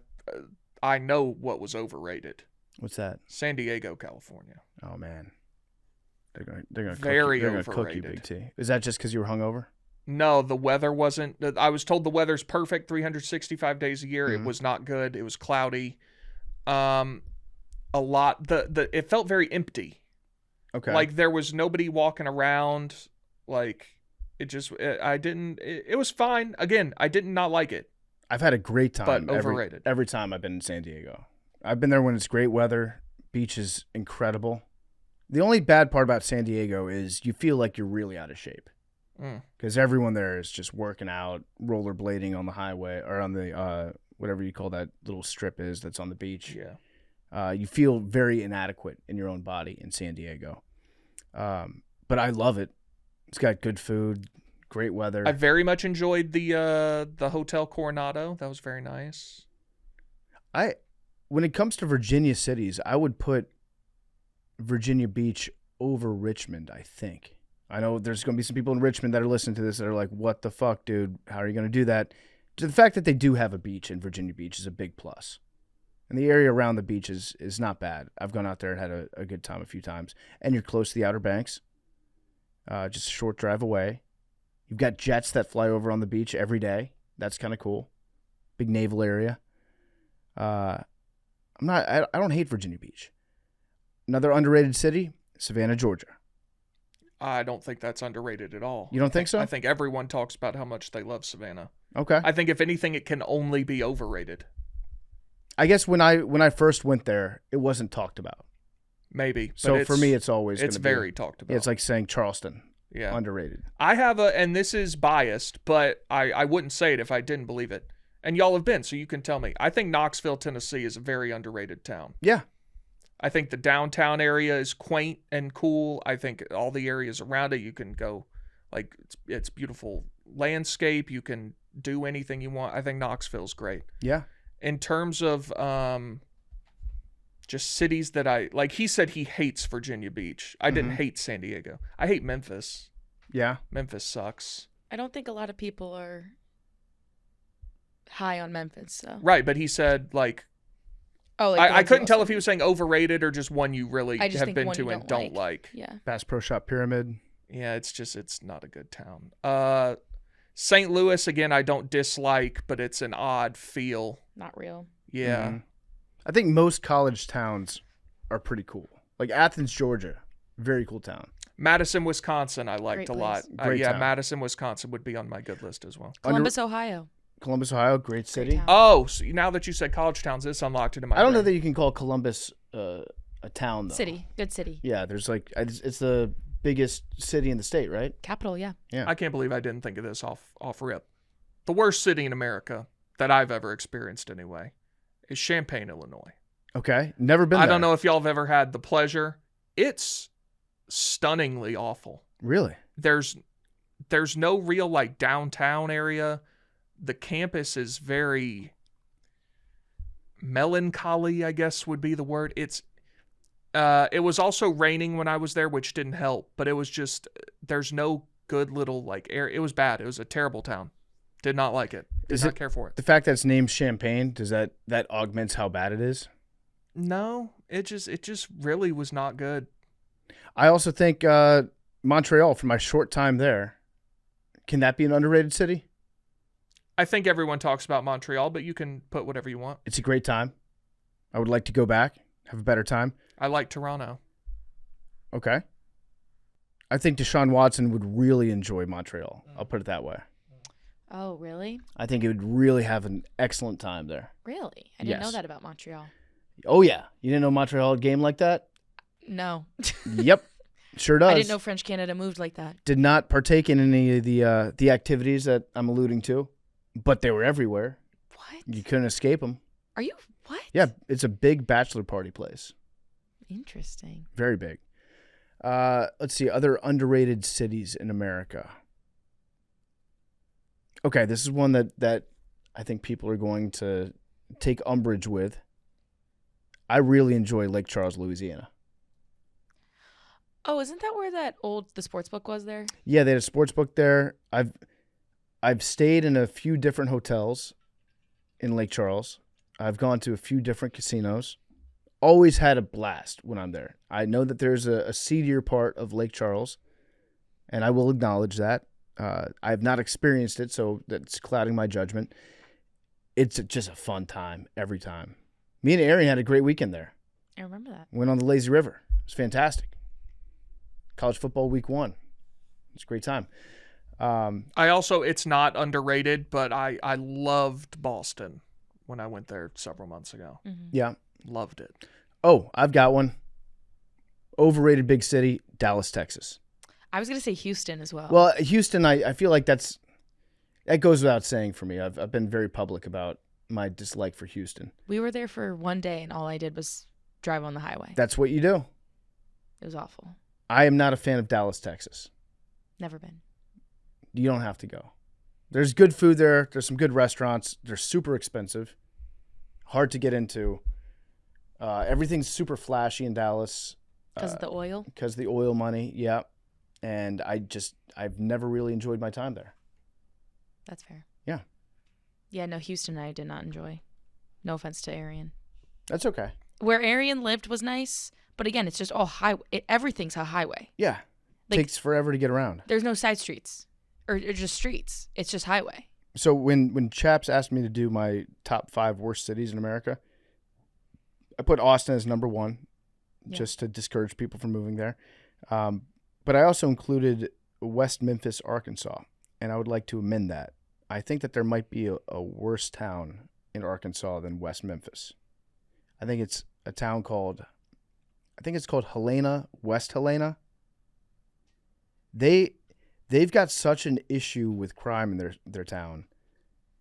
know what was overrated. What's that? San Diego, California. Oh man, they're gonna very cook you, overrated. Big T. Is that just because you were hungover? No, the weather wasn't. I was told the weather's perfect 365 days a year. Mm-hmm. It was not good. It was cloudy. A lot. It felt very empty. Okay. Like there was nobody walking around. Like it was fine. Again, I did not like it. I've had a great time. But overrated. Every time I've been in San Diego. I've been there when it's great weather. Beach is incredible. The only bad part about San Diego is you feel like you're really out of shape. Because everyone there is just working out, rollerblading on the highway or on the whatever you call that little strip is that's on the beach. Yeah. You feel very inadequate in your own body in San Diego. But I love it. It's got good food, great weather. I very much enjoyed the Hotel Coronado. That was very nice. When it comes to Virginia cities, I would put Virginia Beach over Richmond, I think. I know there's going to be some people in Richmond that are listening to this that are like, what the fuck, dude? How are you going to do that? The fact that they do have a beach in Virginia Beach is a big plus. And the area around the beach is not bad. I've gone out there and had a good time a few times. And you're close to the Outer Banks, just a short drive away. You've got jets that fly over on the beach every day. That's kind of cool. Big naval area. I don't hate Virginia Beach. Another underrated city, Savannah, Georgia. I don't think that's underrated at all. You don't think so? I think everyone talks about how much they love Savannah. Okay. I think if anything, it can only be overrated. I guess when I first went there, it wasn't talked about. Maybe. So for me, it's always very talked about. It's like saying Charleston. Yeah. Underrated. I have and this is biased, but I wouldn't say it if I didn't believe it. And y'all have been, so you can tell me. I think Knoxville, Tennessee is a very underrated town. Yeah. I think the downtown area is quaint and cool. I think all the areas around it, you can go, like, it's beautiful landscape. You can do anything you want. I think Knoxville's great. Yeah. In terms of just cities that like he said he hates Virginia Beach. I didn't hate San Diego. I hate Memphis. Yeah. Memphis sucks. I don't think a lot of people are high on Memphis. So. Right, but he said, like, I couldn't tell if he was saying overrated or just one you really have been to and don't like. Yeah. Bass Pro Shop Pyramid. Yeah, it's not a good town. St. Louis, again, I don't dislike, but it's an odd feel. Not real. Yeah. Mm-hmm. I think most college towns are pretty cool. Like Athens, Georgia, very cool town. Madison, Wisconsin, I liked a lot. Great town. Madison, Wisconsin would be on my good list as well. Columbus, Ohio. Columbus, Ohio, great city. Oh, so now that you said college towns, this unlocked it in my I don't know brain. that you can call Columbus a town, though. City. Good city. Yeah, there's like, it's the biggest city in the state, right? Capital, yeah. Yeah. I can't believe I didn't think of this off rip. The worst city in America that I've ever experienced anyway is Champaign, Illinois. Okay. Never been there. I don't know if y'all have ever had the pleasure. It's stunningly awful. Really? There's no real like downtown area. The campus is very melancholy, I guess would be the word. It was also raining when I was there, which didn't help, but it was just, there's no good little like air. It was bad. It was a terrible town. Did not like it. Did not care for it. The fact that it's named Champaign, does that augments how bad it is? No, it just really was not good. I also think Montreal, for my short time there, can that be an underrated city? I think everyone talks about Montreal, but you can put whatever you want. It's a great time. I would like to go back, have a better time. I like Toronto. Okay. I think Deshaun Watson would really enjoy Montreal. I'll put it that way. Oh, really? I think he would really have an excellent time there. Really? I didn't know that about Montreal. Oh, yeah. You didn't know Montreal had a game like that? No. Yep. Sure does. I didn't know French Canada moved like that. Did not partake in any of the activities that I'm alluding to, but they were everywhere. What? You couldn't escape them. Are you? What? Yeah, it's a big bachelor party place. Interesting. Very big. Let's see, other underrated cities in America. Okay, this is one that I think people are going to take umbrage with. I really enjoy Lake Charles, Louisiana. Oh, isn't that where the sports book was there? Yeah, they had a sports book there. I've stayed in a few different hotels in Lake Charles. I've gone to a few different casinos. Always had a blast when I'm there. I know that there's a seedier part of Lake Charles, and I will acknowledge that. I have not experienced it, so that's clouding my judgment. It's just a fun time every time. Me and Arian had a great weekend there. I remember that. Went on the Lazy River. It was fantastic. College football week 1. It's a great time. It's not underrated, but I loved Boston when I went there several months ago. Mm-hmm. Yeah. Loved it. Oh, I've got one. Overrated big city, Dallas, Texas. I was going to say Houston as well. Well, Houston, I feel like that goes without saying for me. I've been very public about my dislike for Houston. We were there for one day, and all I did was drive on the highway. That's what you do. It was awful. I am not a fan of Dallas, Texas. Never been. You don't have to go. There's good food there. There's some good restaurants. They're super expensive. Hard to get into. Everything's super flashy in Dallas. Because of the oil? Because of the oil money, yeah. And I've never really enjoyed my time there. That's fair. Yeah. Yeah, no, Houston I did not enjoy. No offense to Arian. That's okay. Where Arian lived was nice, but again, it's just all highway. Everything's a highway. Yeah. Like, takes forever to get around. There's no side streets or just streets. It's just highway. So when Chaps asked me to do my top 5 worst cities in America, I put Austin as number 1, just to discourage people from moving there. But I also included West Memphis, Arkansas, and I would like to amend that. I think that there might be a worse town in Arkansas than West Memphis. I think it's a town called Helena, West Helena. They've got such an issue with crime in their town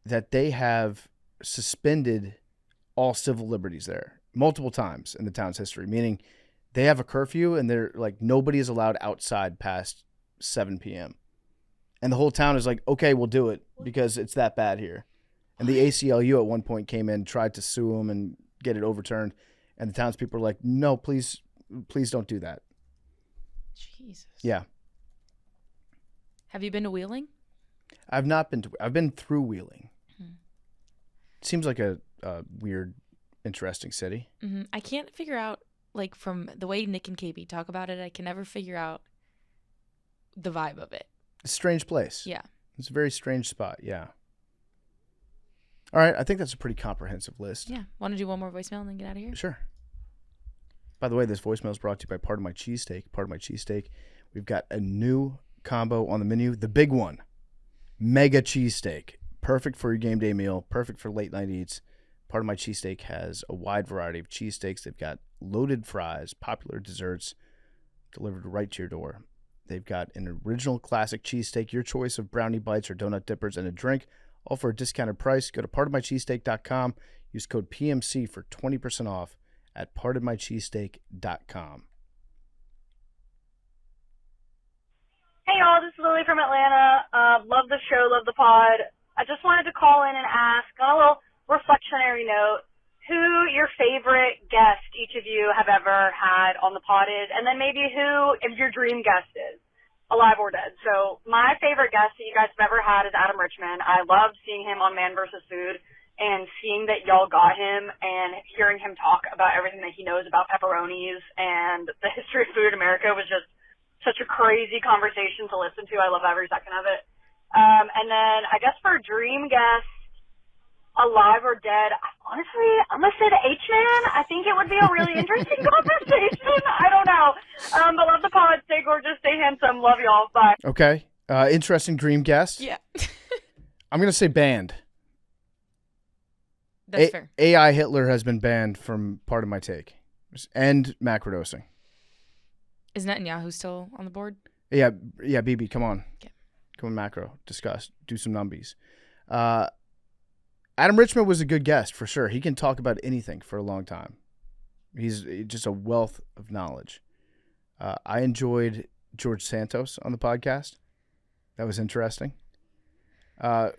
that they have suspended all civil liberties there multiple times in the town's history, meaning they have a curfew and they're like, nobody is allowed outside past 7 p.m. And the whole town is like, okay, we'll do it because it's that bad here. And the ACLU at one point came in, tried to sue them and get it overturned. And the townspeople are like, no, please don't do that. Jesus. Yeah. Have you been to Wheeling? I've been through Wheeling. It seems like a weird, interesting city. Mm-hmm. I can't figure out, like, from the way Nick and KB talk about it, I can never figure out the vibe of it. It's a strange place. Yeah. It's a very strange spot, yeah. All right, I think that's a pretty comprehensive list. Yeah. Want to do one more voicemail and then get out of here? Sure. By the way, this voicemail is brought to you by Part of My Cheesesteak. Part of My Cheesesteak, we've got a new combo on the menu, the big one, Mega Cheesesteak. Perfect for your game day meal, perfect for late night eats. Part of My Cheesesteak has a wide variety of cheesesteaks. They've got loaded fries, popular desserts delivered right to your door. They've got an original classic cheesesteak, your choice of brownie bites or donut dippers, and a drink, all for a discounted price. Go to partofmycheesesteak.com. Use code PMC for 20% off at partofmycheesesteak.com. Hey, y'all. This is Lily from Atlanta. Love the show, love the pod. I just wanted to call in and ask, on a little reflectionary note, who your favorite guest each of you have ever had on the pod is, and then maybe who your dream guest is, alive or dead. So my favorite guest that you guys have ever had is Adam Richman. I loved seeing him on Man vs. Food and seeing that y'all got him and hearing him talk about everything that he knows about pepperonis and the history of food in America was just such a crazy conversation to listen to. I love every second of it. And then I guess for a dream guest, alive or dead, honestly, I'm going to say the H-Man. I think it would be a really interesting conversation. I don't know. But love the pod. Stay gorgeous. Stay handsome. Love y'all. Bye. Okay. Interesting dream guest. Yeah. I'm going to say banned. That's fair. AI Hitler has been banned from Part of My Take. And macrodosing. Is Netanyahu still on the board? Yeah, BB, come on. Okay. Come on, macro. Discuss. Do some numbies. Adam Richman was a good guest, for sure. He can talk about anything for a long time. He's just a wealth of knowledge. I enjoyed George Santos on the podcast. That was interesting. I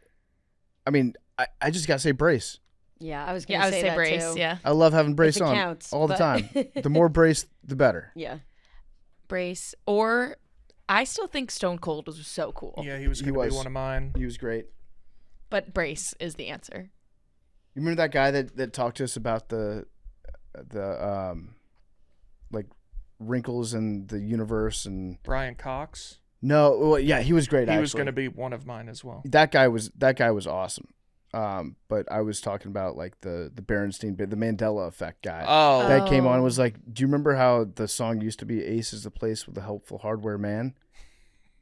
just got to say Brace. Yeah, I was going to say that Brace, too. yeah. I love having Brace If it on counts, all the but- time. The more Brace, the better. Yeah. Brace. Or I still think Stone Cold was so cool. Yeah, he was going to be one of mine. He was great. But Brace is the answer. You remember that guy that talked to us about the like wrinkles in the universe and Brian Cox. No, well, yeah, he was great. He actually. was going to be one of mine as well. That guy was awesome. But I was talking about like the Berenstein bit, the Mandela effect guy. Oh, that came on and was like, do you remember how the song used to be "Ace is the place with the helpful hardware man"?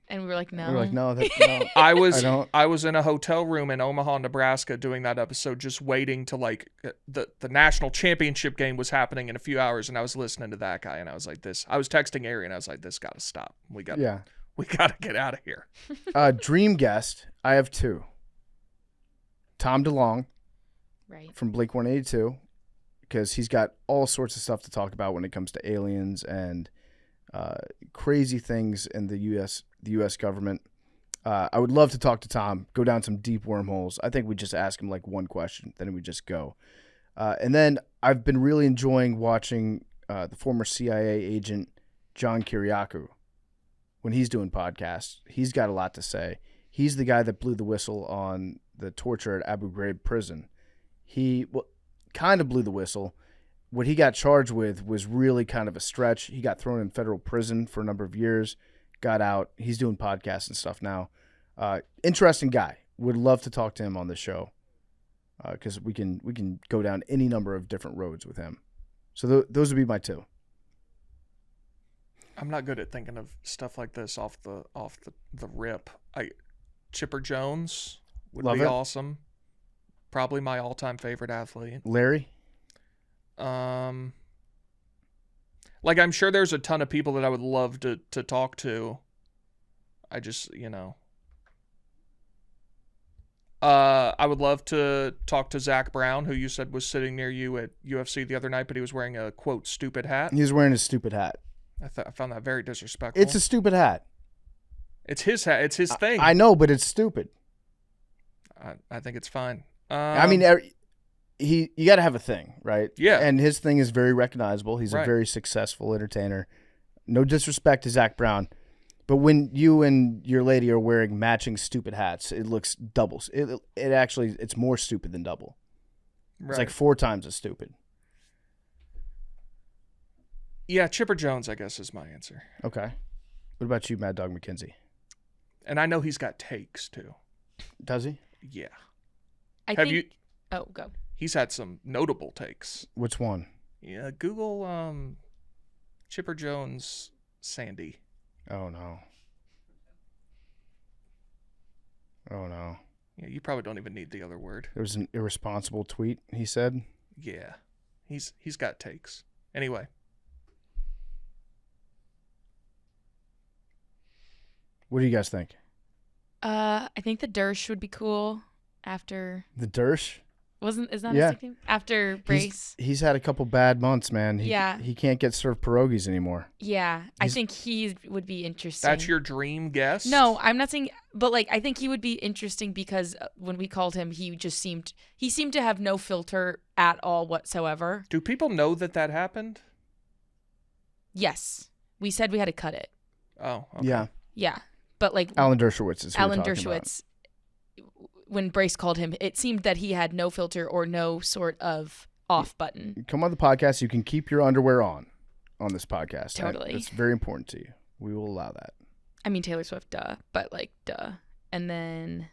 And we were like, no. We were like, no, no. I was in a hotel room in Omaha, Nebraska doing that episode, just waiting to like the national championship game was happening in a few hours, and I was listening to that guy, and I was like, I was texting Arian, I was like, this got to stop. We got to get out of here. Dream guest, I have 2. Tom DeLonge, right, from Blink-182, because he's got all sorts of stuff to talk about when it comes to aliens and crazy things in the U.S. government. I would love to talk to Tom, go down some deep wormholes. I think we just ask him like one question, then we just go. And then I've been really enjoying watching the former CIA agent John Kiriakou when he's doing podcasts. He's got a lot to say. He's the guy that blew the whistle on the torture at Abu Ghraib prison. He kind of blew the whistle. What he got charged with was really kind of a stretch. He got thrown in federal prison for a number of years, got out. He's doing podcasts and stuff now. Interesting guy. Would love to talk to him on the show because we can go down any number of different roads with him. So those would be my two. I'm not good at thinking of stuff like this off the rip. Chipper Jones would be awesome. Probably my all-time favorite athlete. Larry? I'm sure there's a ton of people that I would love to talk to. I just, I would love to talk to Zach Brown, who you said was sitting near you at UFC the other night, but he was wearing a, quote, stupid hat. He was wearing a stupid hat. I found that very disrespectful. It's a stupid hat. It's his hat. It's his thing. I know, but it's stupid. I think it's fine. You got to have a thing, right? Yeah. And his thing is very recognizable. He's a very successful entertainer. No disrespect to Zach Brown, but when you and your lady are wearing matching stupid hats, it looks double. It's more stupid than double. Right. It's like 4 times as stupid. Yeah, Chipper Jones, I guess, is my answer. Okay. What about you, Mad Dog McKenzie? And I know he's got takes, too. Does he? Yeah. Oh, go. He's had some notable takes. Which one? Yeah, Google Chipper Jones Sandy. Oh, no. Oh, no. Yeah, you probably don't even need the other word. There was an irresponsible tweet, he said. Yeah. He's got takes. Anyway. What do you guys think? I think the Dersh would be cool after... The Dersh? Is that his nickname? After Brace. He's had a couple bad months, man. Yeah. He can't get served pierogies anymore. Yeah. I think he would be interesting. That's your dream guess? No, I'm not saying... But, I think he would be interesting because when we called him, he seemed to have no filter at all whatsoever. Do people know that happened? Yes. We said we had to cut it. Oh, okay. Yeah. Yeah. But, Alan Dershowitz is who Alan we're talking Dershowitz, about. When Brace called him, it seemed that he had no filter or no sort of off button. Come on the podcast. You can keep your underwear on this podcast. Totally. It's very important to you. We will allow that. I mean, Taylor Swift, duh. But, duh. And then...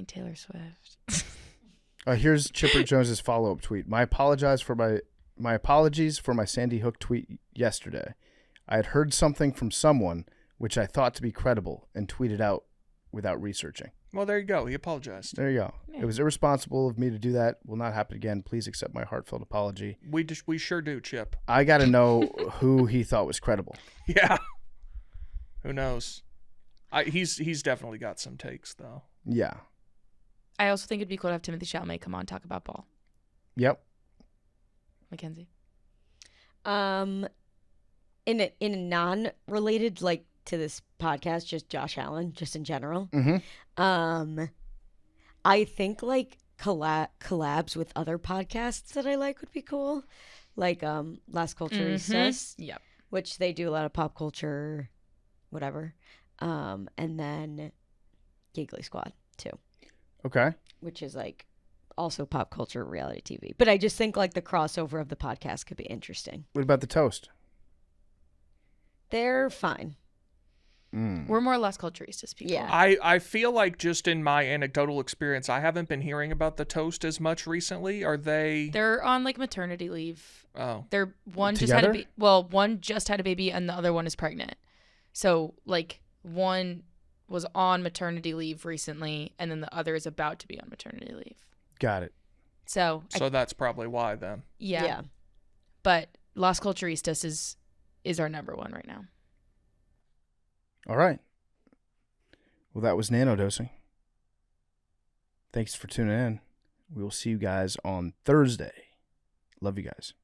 Taylor Swift. Here's Chipper Jones's follow-up tweet. My apologies for my Sandy Hook tweet yesterday. I had heard something from someone which I thought to be credible and tweeted out without researching. Well, there you go. He apologized. There you go. Yeah. It was irresponsible of me to do that. Will not happen again. Please accept my heartfelt apology. We sure do, Chip. I got to know who he thought was credible. Yeah. Who knows? He's definitely got some takes, though. Yeah. I also think it'd be cool to have Timothy Chalamet come on talk about ball. Yep. Mackenzie. In a non-related to this podcast, just Josh Allen, just in general. Mm-hmm. I think collabs with other podcasts that I like would be cool, Las Culturistas, Yep. which they do a lot of pop culture, whatever, and then Giggly Squad too. Okay. Which is also pop culture reality TV. But I just think the crossover of the podcast could be interesting. What about the toast? They're fine. We're more Las Culturistas people. Yeah. I feel like just in my anecdotal experience, I haven't been hearing about the toast as much recently. Are they? They're on maternity leave. Oh. They're one Together? just had a baby and the other one is pregnant. So one was on maternity leave recently and then the other is about to be on maternity leave. Got it. So That's probably why then. Yeah. But Las Culturistas is our number one right now. All right. Well, that was Nano Dosing. Thanks for tuning in. We will see you guys on Thursday. Love you guys.